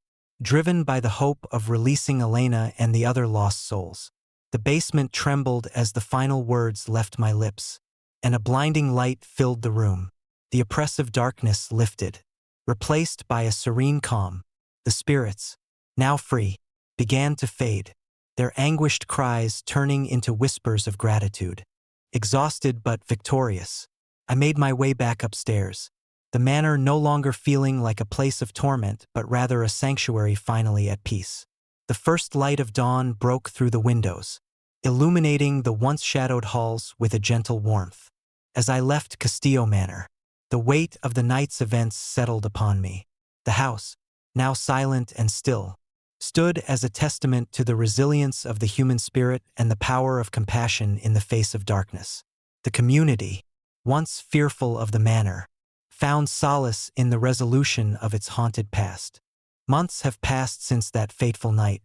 driven by the hope of releasing Elena and the other lost souls. The basement trembled as the final words left my lips, and a blinding light filled the room. The oppressive darkness lifted, replaced by a serene calm. The spirits, now free, began to fade, their anguished cries turning into whispers of gratitude. Exhausted but victorious, I made my way back upstairs, the manor no longer feeling like a place of torment but rather a sanctuary finally at peace. The first light of dawn broke through the windows, illuminating the once shadowed halls with a gentle warmth. As I left Castillo Manor, the weight of the night's events settled upon me. The house, now silent and still, stood as a testament to the resilience of the human spirit and the power of compassion in the face of darkness. The community, once fearful of the manor, found solace in the resolution of its haunted past. Months have passed since that fateful night,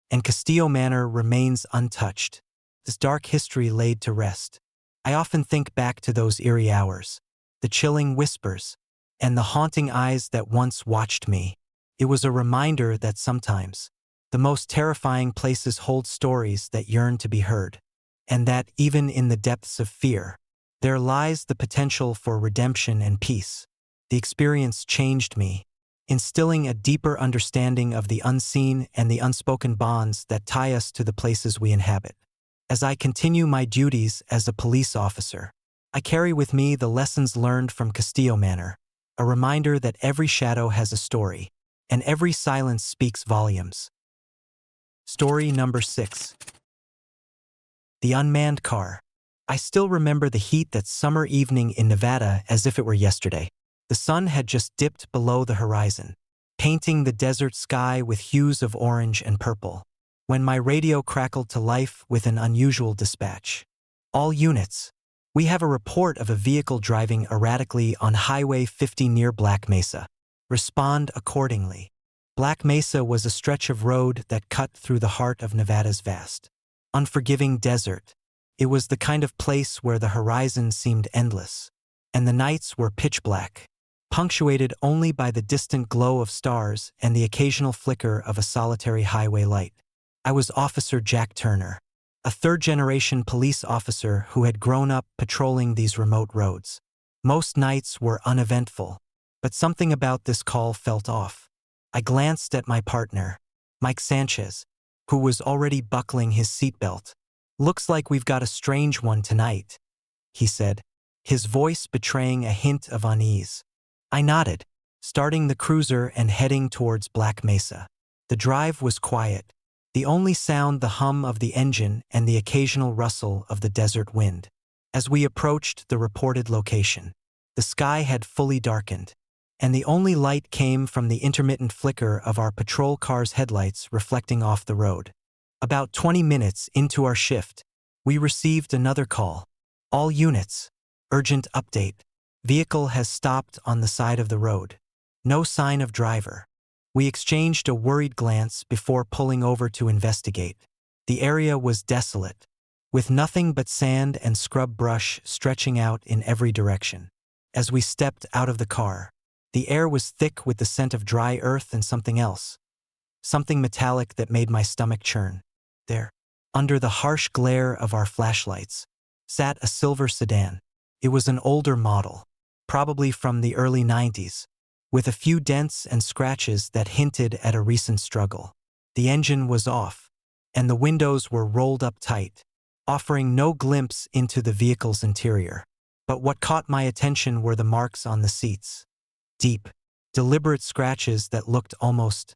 and Castillo Manor remains untouched, this dark history laid to rest. I often think back to those eerie hours, the chilling whispers, and the haunting eyes that once watched me. It was a reminder that sometimes, the most terrifying places hold stories that yearn to be heard, and that even in the depths of fear, there lies the potential for redemption and peace. The experience changed me, instilling a deeper understanding of the unseen and the unspoken bonds that tie us to the places we inhabit. As I continue my duties as a police officer, I carry with me the lessons learned from Castillo Manor, a reminder that every shadow has a story, and every silence speaks volumes. Story number 6. The unmanned car. I still remember the heat that summer evening in Nevada as if it were yesterday. The sun had just dipped below the horizon, painting the desert sky with hues of orange and purple, when my radio crackled to life with an unusual dispatch. All units, we have a report of a vehicle driving erratically on Highway 50 near Black Mesa. Respond accordingly. Black Mesa was a stretch of road that cut through the heart of Nevada's vast, unforgiving desert. It was the kind of place where the horizon seemed endless, and the nights were pitch black, punctuated only by the distant glow of stars and the occasional flicker of a solitary highway light. I was Officer Jack Turner, a third-generation police officer who had grown up patrolling these remote roads. Most nights were uneventful, but something about this call felt off. I glanced at my partner, Mike Sanchez, who was already buckling his seatbelt. "Looks like we've got a strange one tonight," he said, his voice betraying a hint of unease. I nodded, starting the cruiser and heading towards Black Mesa. The drive was quiet, the only sound the hum of the engine and the occasional rustle of the desert wind. As we approached the reported location, the sky had fully darkened, and the only light came from the intermittent flicker of our patrol car's headlights reflecting off the road. About 20 minutes into our shift, we received another call. "All units, urgent update. Vehicle has stopped on the side of the road. No sign of driver." We exchanged a worried glance before pulling over to investigate. The area was desolate, with nothing but sand and scrub brush stretching out in every direction. As we stepped out of the car, the air was thick with the scent of dry earth and something else. Something metallic that made my stomach churn. There, under the harsh glare of our flashlights, sat a silver sedan. It was an older model, probably from the early 90s, with a few dents and scratches that hinted at a recent struggle. The engine was off, and the windows were rolled up tight, offering no glimpse into the vehicle's interior. But what caught my attention were the marks on the seats. Deep, deliberate scratches that looked almost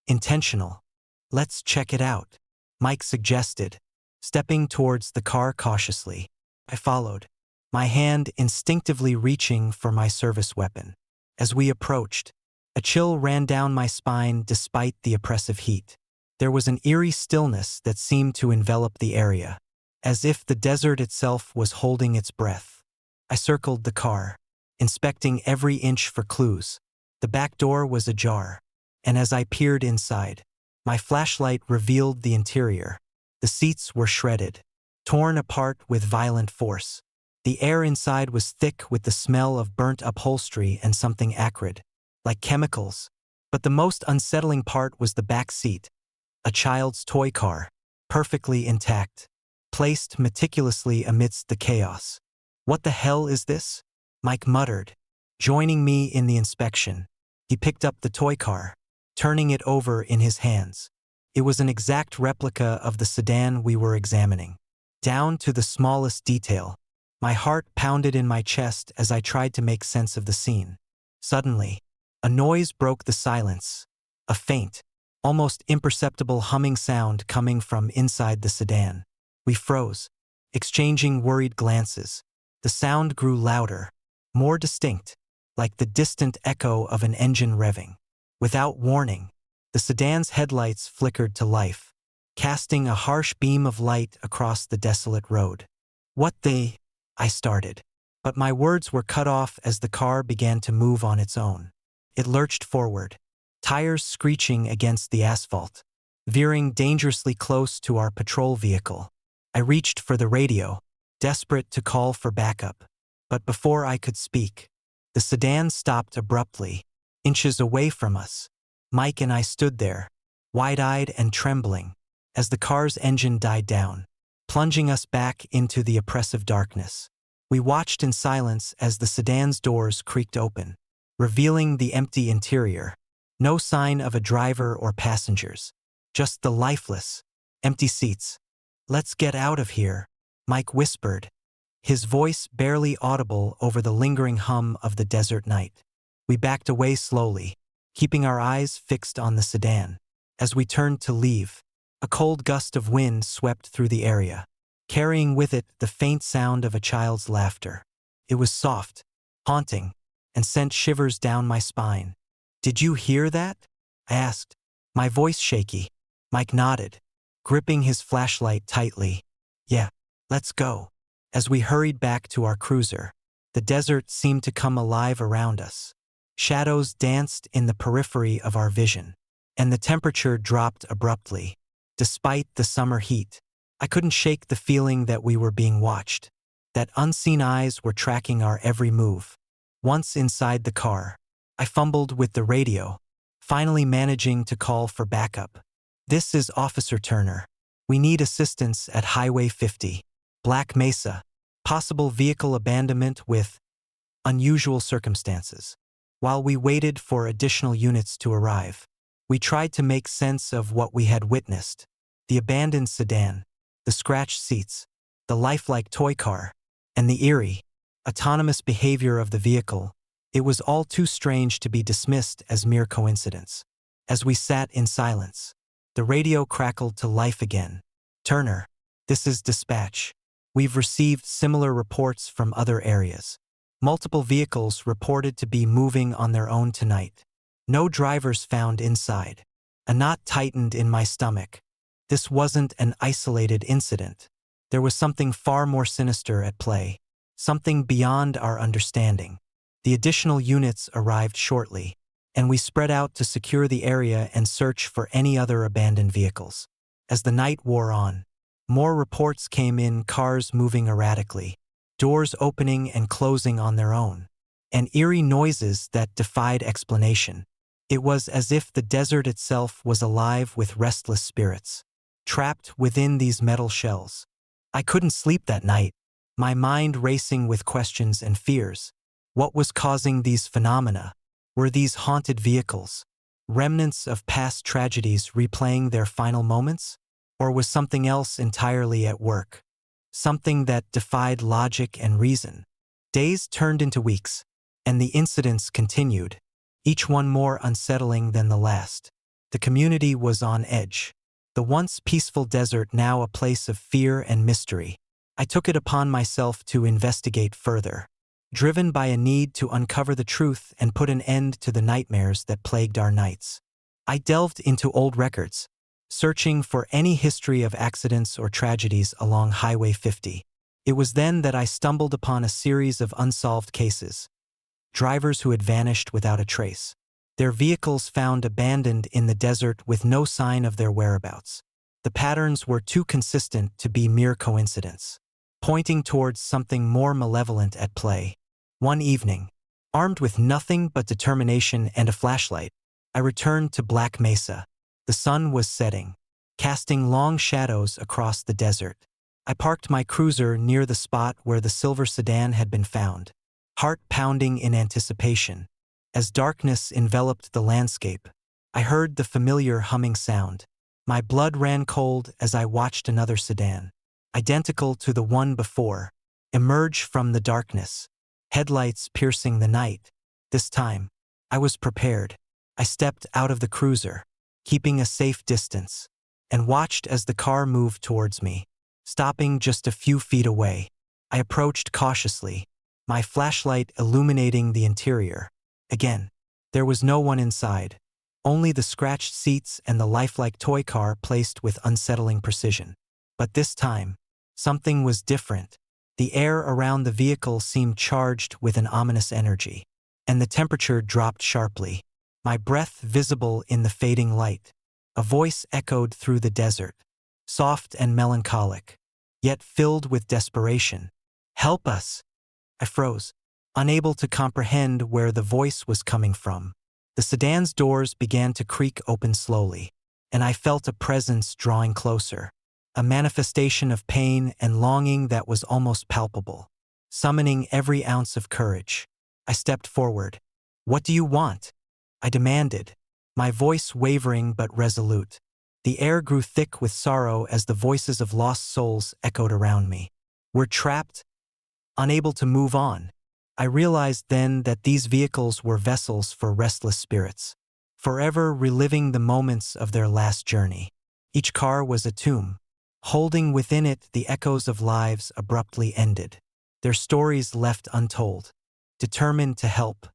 intentional. "Let's check it out," Mike suggested, stepping towards the car cautiously. I followed, my hand instinctively reaching for my service weapon. As we approached, a chill ran down my spine despite the oppressive heat. There was an eerie stillness that seemed to envelop the area, as if the desert itself was holding its breath. I circled the car, inspecting every inch for clues. The back door was ajar, and as I peered inside, my flashlight revealed the interior. The seats were shredded, torn apart with violent force. The air inside was thick with the smell of burnt upholstery and something acrid, like chemicals. But the most unsettling part was the back seat, a child's toy car, perfectly intact, placed meticulously amidst the chaos. "What the hell is this?" Mike muttered, joining me in the inspection. He picked up the toy car, turning it over in his hands. It was an exact replica of the sedan we were examining, down to the smallest detail. My heart pounded in my chest as I tried to make sense of the scene. Suddenly, a noise broke the silence, a faint, almost imperceptible humming sound coming from inside the sedan. We froze, exchanging worried glances. The sound grew louder, more distinct, like the distant echo of an engine revving. Without warning, the sedan's headlights flickered to life, casting a harsh beam of light across the desolate road. "What the—" I started, but my words were cut off as the car began to move on its own. It lurched forward, tires screeching against the asphalt, veering dangerously close to our patrol vehicle. I reached for the radio, desperate to call for backup. But before I could speak, the sedan stopped abruptly, inches away from us. Mike and I stood there, wide-eyed and trembling, as the car's engine died down, plunging us back into the oppressive darkness. We watched in silence as the sedan's doors creaked open, revealing the empty interior. No sign of a driver or passengers, just the lifeless, empty seats. "Let's get out of here," Mike whispered, his voice barely audible over the lingering hum of the desert night. We backed away slowly, keeping our eyes fixed on the sedan. As we turned to leave, a cold gust of wind swept through the area, carrying with it the faint sound of a child's laughter. It was soft, haunting, and sent shivers down my spine. "Did you hear that?" I asked, my voice shaky. Mike nodded, gripping his flashlight tightly. "Yeah, let's go." As we hurried back to our cruiser, the desert seemed to come alive around us. Shadows danced in the periphery of our vision, and the temperature dropped abruptly. Despite the summer heat, I couldn't shake the feeling that we were being watched, that unseen eyes were tracking our every move. Once inside the car, I fumbled with the radio, finally managing to call for backup. "This is Officer Turner. We need assistance at Highway 50, Black Mesa. Possible vehicle abandonment with unusual circumstances." While we waited for additional units to arrive, we tried to make sense of what we had witnessed. The abandoned sedan, the scratched seats, the lifelike toy car, and the eerie, autonomous behavior of the vehicle. It was all too strange to be dismissed as mere coincidence. As we sat in silence, the radio crackled to life again. "Turner, this is dispatch. We've received similar reports from other areas. Multiple vehicles reported to be moving on their own tonight. No drivers found inside." A knot tightened in my stomach. This wasn't an isolated incident. There was something far more sinister at play, something beyond our understanding. The additional units arrived shortly, and we spread out to secure the area and search for any other abandoned vehicles. As the night wore on, more reports came in, cars moving erratically, doors opening and closing on their own, and eerie noises that defied explanation. It was as if the desert itself was alive with restless spirits, trapped within these metal shells. I couldn't sleep that night, my mind racing with questions and fears. What was causing these phenomena? Were these haunted vehicles, remnants of past tragedies replaying their final moments? Or was something else entirely at work? Something that defied logic and reason. Days turned into weeks, and the incidents continued. each one more unsettling than the last. The community was on edge. The once peaceful desert now a place of fear and mystery. I took it upon myself to investigate further, driven by a need to uncover the truth and put an end to the nightmares that plagued our nights. I delved into old records, searching for any history of accidents or tragedies along Highway 50. It was then that I stumbled upon a series of unsolved cases. Drivers who had vanished without a trace. Their vehicles found abandoned in the desert with no sign of their whereabouts. The patterns were too consistent to be mere coincidence, pointing towards something more malevolent at play. One evening, armed with nothing but determination and a flashlight, I returned to Black Mesa. The sun was setting, casting long shadows across the desert. I parked my cruiser near the spot where the silver sedan had been found, heart pounding in anticipation. As darkness enveloped the landscape, I heard the familiar humming sound. My blood ran cold as I watched another sedan, identical to the one before, emerge from the darkness, headlights piercing the night. This time, I was prepared. I stepped out of the cruiser, keeping a safe distance, and watched as the car moved towards me, stopping just a few feet away. I approached cautiously, my flashlight illuminating the interior. Again, there was no one inside, only the scratched seats and the lifelike toy car placed with unsettling precision. But this time, something was different. The air around the vehicle seemed charged with an ominous energy, and the temperature dropped sharply, my breath visible in the fading light. A voice echoed through the desert, soft and melancholic, yet filled with desperation. "Help us!" I froze, unable to comprehend where the voice was coming from. The sedan's doors began to creak open slowly, and I felt a presence drawing closer, a manifestation of pain and longing that was almost palpable. Summoning every ounce of courage, I stepped forward. "What do you want?" I demanded, my voice wavering but resolute. The air grew thick with sorrow as the voices of lost souls echoed around me. "We're trapped, unable to move on." I realized then that these vehicles were vessels for restless spirits, forever reliving the moments of their last journey. Each car was a tomb, holding within it the echoes of lives abruptly ended, their stories left untold. Determined to help,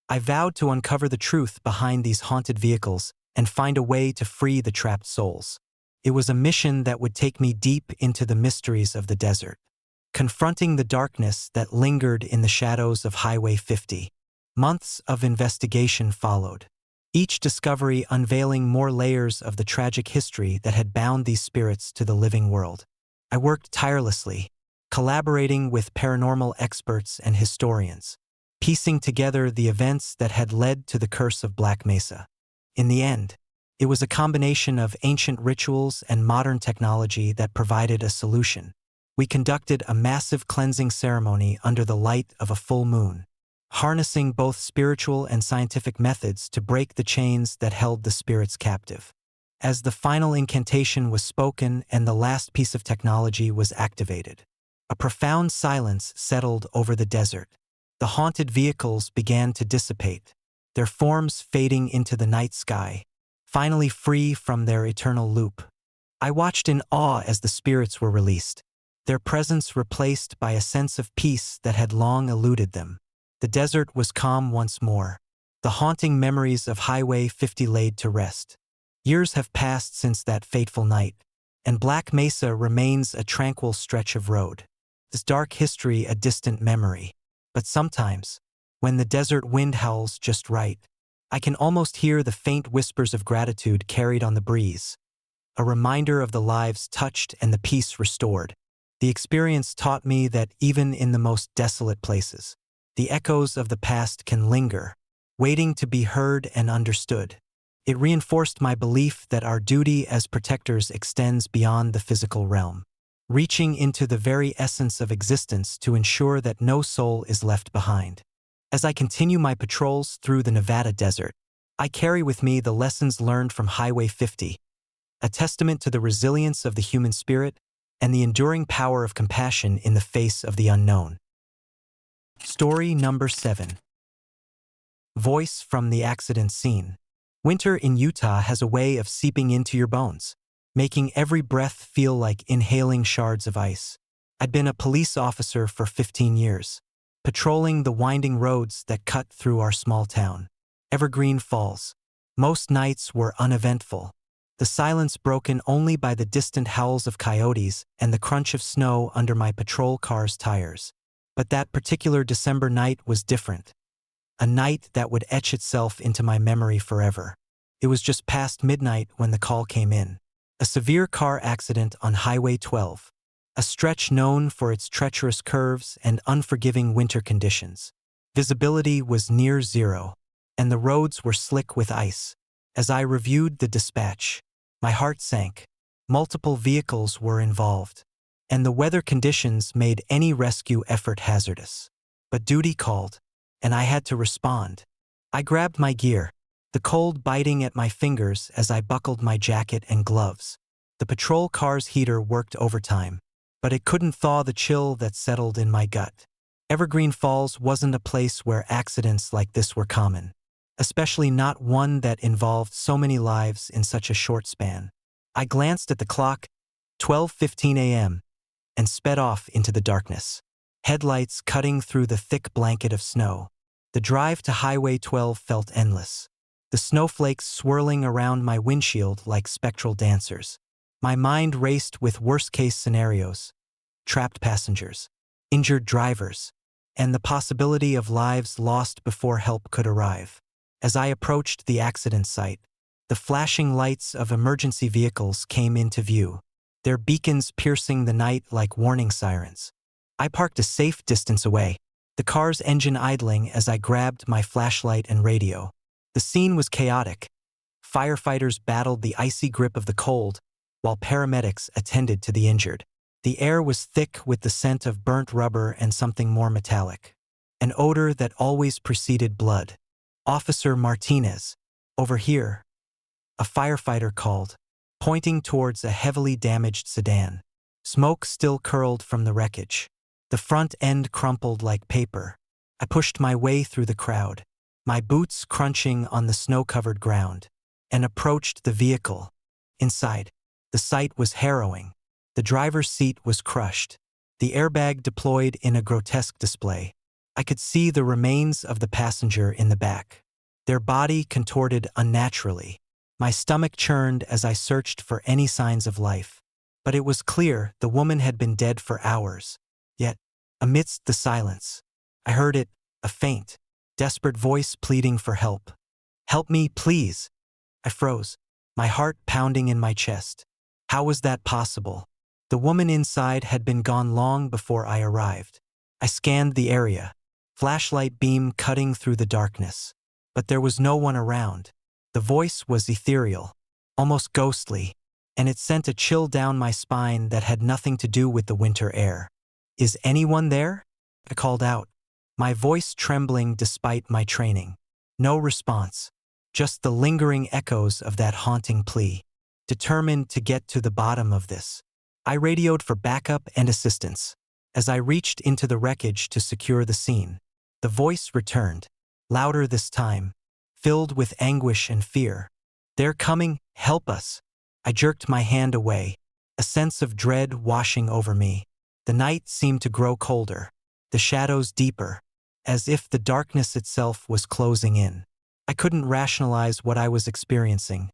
I vowed to uncover the truth behind these haunted vehicles and find a way to free the trapped souls. It was a mission that would take me deep into the mysteries of the desert, confronting the darkness that lingered in the shadows of Highway 50. Months of investigation followed, each discovery unveiling more layers of the tragic history that had bound these spirits to the living world. I worked tirelessly, collaborating with paranormal experts and historians, piecing together the events that had led to the curse of Black Mesa. In the end, it was a combination of ancient rituals and modern technology that provided a solution. We conducted a massive cleansing ceremony under the light of a full moon, harnessing both spiritual and scientific methods to break the chains that held the spirits captive. As the final incantation was spoken and the last piece of technology was activated, a profound silence settled over the desert. The haunted vehicles began to dissipate, their forms fading into the night sky, finally free from their eternal loop. I watched in awe as the spirits were released, their presence replaced by a sense of peace that had long eluded them. The desert was calm once more, the haunting memories of Highway 50 laid to rest. Years have passed since that fateful night, and Black Mesa remains a tranquil stretch of road. This dark history a distant memory. But sometimes, when the desert wind howls just right, I can almost hear the faint whispers of gratitude carried on the breeze, a reminder of the lives touched and the peace restored. The experience taught me that even in the most desolate places, the echoes of the past can linger, waiting to be heard and understood. It reinforced my belief that our duty as protectors extends beyond the physical realm, reaching into the very essence of existence to ensure that no soul is left behind. As I continue my patrols through the Nevada desert, I carry with me the lessons learned from Highway 50, a testament to the resilience of the human spirit and the enduring power of compassion in the face of the unknown. Story number 7. Voice from the accident scene. Winter in Utah has a way of seeping into your bones, making every breath feel like inhaling shards of ice. I'd been a police officer for 15 years, patrolling the winding roads that cut through our small town, Evergreen Falls. Most nights were uneventful, the silence broken only by the distant howls of coyotes and the crunch of snow under my patrol car's tires. But that particular December night was different. A night that would etch itself into my memory forever. It was just past midnight when the call came in. A severe car accident on Highway 12, a stretch known for its treacherous curves and unforgiving winter conditions. Visibility was near zero, and the roads were slick with ice. As I reviewed the dispatch, my heart sank. Multiple vehicles were involved, and the weather conditions made any rescue effort hazardous. But duty called, and I had to respond. I grabbed my gear, the cold biting at my fingers as I buckled my jacket and gloves. The patrol car's heater worked overtime, but it couldn't thaw the chill that settled in my gut. Evergreen Falls wasn't a place where accidents like this were common, especially not one that involved so many lives in such a short span. I glanced at the clock, 12:15 a.m., and sped off into the darkness, headlights cutting through the thick blanket of snow. The drive to Highway 12 felt endless, the snowflakes swirling around my windshield like spectral dancers. My mind raced with worst-case scenarios, trapped passengers, injured drivers, and the possibility of lives lost before help could arrive. As I approached the accident site, the flashing lights of emergency vehicles came into view, their beacons piercing the night like warning sirens. I parked a safe distance away, the car's engine idling as I grabbed my flashlight and radio. The scene was chaotic. Firefighters battled the icy grip of the cold, while paramedics attended to the injured. The air was thick with the scent of burnt rubber and something more metallic, an odor that always preceded blood. "Officer Martinez, over here," a firefighter called, pointing towards a heavily damaged sedan. Smoke still curled from the wreckage. The front end crumpled like paper. I pushed my way through the crowd, my boots crunching on the snow-covered ground, and approached the vehicle. Inside, the sight was harrowing. The driver's seat was crushed, the airbag deployed in a grotesque display. I could see the remains of the passenger in the back, their body contorted unnaturally. My stomach churned as I searched for any signs of life. But it was clear the woman had been dead for hours. Yet, amidst the silence, I heard it, a faint, desperate voice pleading for help. "Help me, please." I froze, my heart pounding in my chest. How was that possible? The woman inside had been gone long before I arrived. I scanned the area, flashlight beam cutting through the darkness. But there was no one around. The voice was ethereal, almost ghostly, and it sent a chill down my spine that had nothing to do with the winter air. "Is anyone there?" I called out, my voice trembling despite my training. No response, just the lingering echoes of that haunting plea. Determined to get to the bottom of this, I radioed for backup and assistance. As I reached into the wreckage to secure the scene, the voice returned, louder this time, filled with anguish and fear. "They're coming, help us." I jerked my hand away, a sense of dread washing over me. The night seemed to grow colder, the shadows deeper, as if the darkness itself was closing in. I couldn't rationalize what I was experiencing.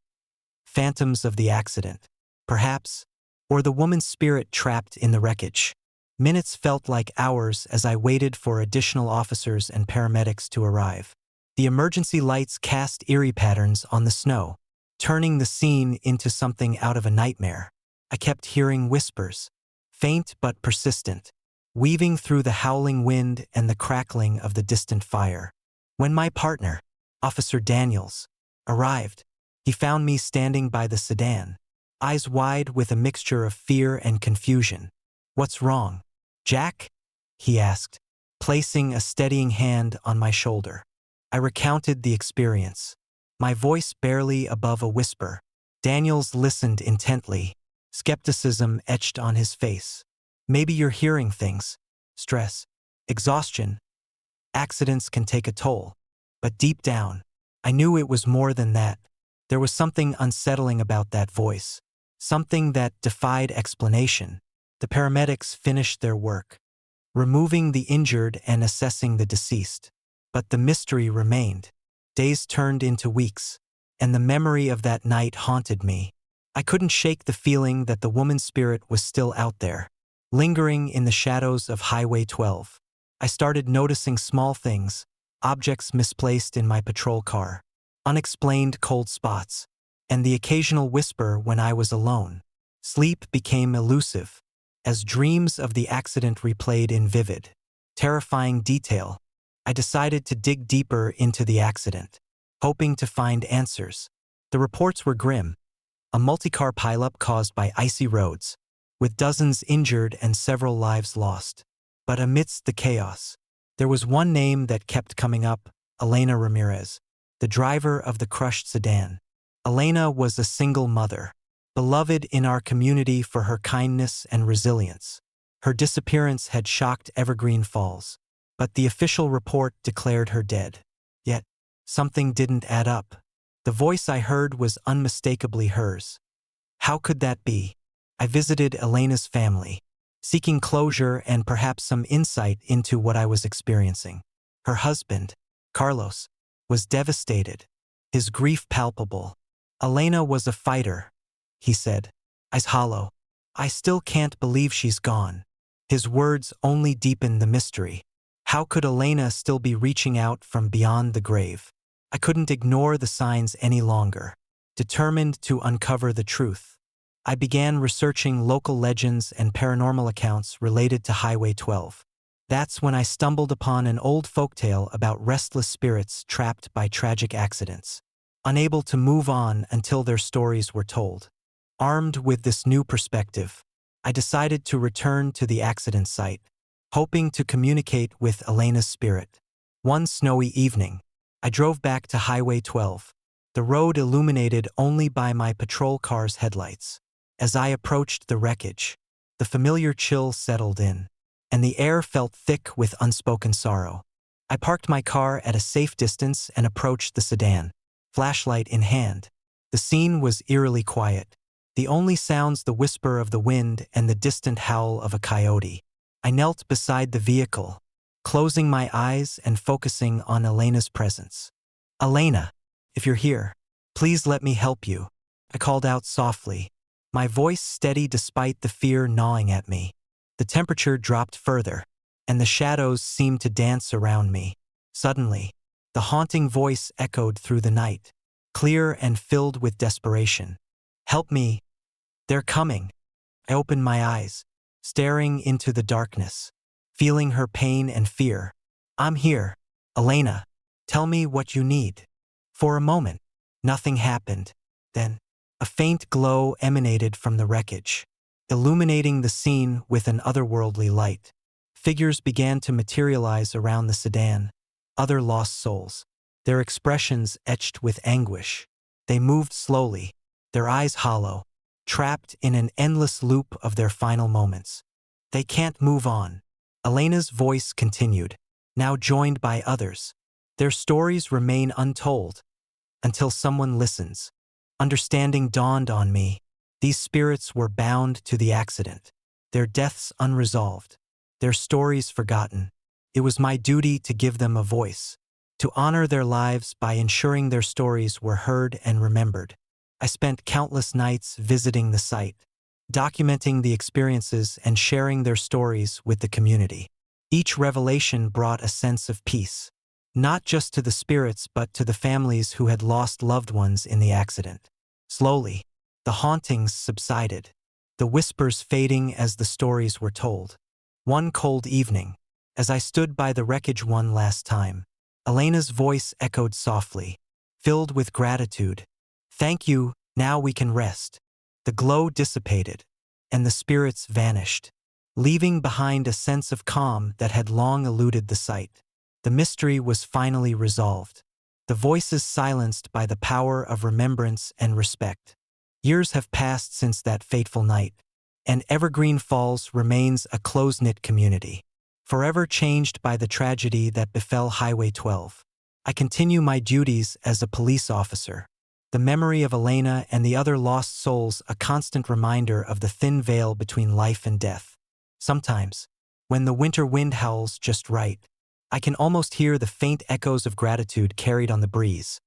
Phantoms of the accident, perhaps, or the woman's spirit trapped in the wreckage. Minutes felt like hours as I waited for additional officers and paramedics to arrive. The emergency lights cast eerie patterns on the snow, turning the scene into something out of a nightmare. I kept hearing whispers, faint but persistent, weaving through the howling wind and the crackling of the distant fire. When my partner, Officer Daniels, arrived, he found me standing by the sedan, eyes wide with a mixture of fear and confusion. "What's wrong, Jack?" he asked, placing a steadying hand on my shoulder. I recounted the experience, my voice barely above a whisper. Daniels listened intently, skepticism etched on his face. "Maybe you're hearing things. Stress, exhaustion. Accidents can take a toll. But deep down, I knew it was more than that. There was something unsettling about that voice, something that defied explanation. The paramedics finished their work, removing the injured and assessing the deceased. But the mystery remained. Days turned into weeks, and the memory of that night haunted me. I couldn't shake the feeling that the woman's spirit was still out there, lingering in the shadows of Highway 12. I started noticing small things, objects misplaced in my patrol car, unexplained cold spots, and the occasional whisper when I was alone. Sleep became elusive, as dreams of the accident replayed in vivid, terrifying detail. I decided to dig deeper into the accident, hoping to find answers. The reports were grim: a multi-car pileup caused by icy roads, with dozens injured and several lives lost. But amidst the chaos, there was one name that kept coming up: Elena Ramirez, the driver of the crushed sedan. Elena was a single mother, beloved in our community for her kindness and resilience. Her disappearance had shocked Evergreen Falls, but the official report declared her dead. Yet, something didn't add up. The voice I heard was unmistakably hers. How could that be? I visited Elena's family, seeking closure and perhaps some insight into what I was experiencing. Her husband, Carlos, was devastated, his grief palpable. "Elena was a fighter," he said, eyes hollow. "I still can't believe she's gone." His words only deepened the mystery. How could Elena still be reaching out from beyond the grave? I couldn't ignore the signs any longer. Determined to uncover the truth, I began researching local legends and paranormal accounts related to Highway 12. That's when I stumbled upon an old folktale about restless spirits trapped by tragic accidents, unable to move on until their stories were told. Armed with this new perspective, I decided to return to the accident site, hoping to communicate with Elena's spirit. One snowy evening, I drove back to Highway 12, the road illuminated only by my patrol car's headlights. As I approached the wreckage, the familiar chill settled in, and the air felt thick with unspoken sorrow. I parked my car at a safe distance and approached the sedan, flashlight in hand. The scene was eerily quiet, the only sounds the whisper of the wind and the distant howl of a coyote. I knelt beside the vehicle, closing my eyes and focusing on Elena's presence. "Elena, if you're here, please let me help you," I called out softly, my voice steady despite the fear gnawing at me. The temperature dropped further, and the shadows seemed to dance around me. Suddenly, the haunting voice echoed through the night, clear and filled with desperation. "Help me! They're coming!" I opened my eyes, staring into the darkness, feeling her pain and fear. "I'm here, Elena. Tell me what you need." For a moment, nothing happened. Then, a faint glow emanated from the wreckage, illuminating the scene with an otherworldly light. Figures began to materialize around the sedan, other lost souls, their expressions etched with anguish. They moved slowly, their eyes hollow, trapped in an endless loop of their final moments. "They can't move on," Elena's voice continued, now joined by others. "Their stories remain untold until someone listens." Understanding dawned on me. These spirits were bound to the accident, their deaths unresolved, their stories forgotten. It was my duty to give them a voice, to honor their lives by ensuring their stories were heard and remembered. I spent countless nights visiting the site, documenting the experiences and sharing their stories with the community. Each revelation brought a sense of peace, not just to the spirits but to the families who had lost loved ones in the accident. Slowly, the hauntings subsided, the whispers fading as the stories were told. One cold evening, as I stood by the wreckage one last time, Elena's voice echoed softly, filled with gratitude. "Thank you, now we can rest." The glow dissipated, and the spirits vanished, leaving behind a sense of calm that had long eluded the site. The mystery was finally resolved, the voices silenced by the power of remembrance and respect. Years have passed since that fateful night, and Evergreen Falls remains a close-knit community, forever changed by the tragedy that befell Highway 12. I continue my duties as a police officer. The memory of Elena and the other lost souls a constant reminder of the thin veil between life and death. Sometimes, when the winter wind howls just right, I can almost hear the faint echoes of gratitude carried on the breeze,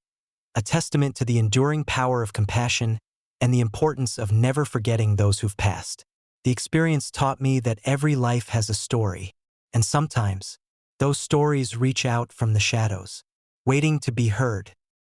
a testament to the enduring power of compassion and the importance of never forgetting those who've passed. The experience taught me that every life has a story, and sometimes, those stories reach out from the shadows, waiting to be heard.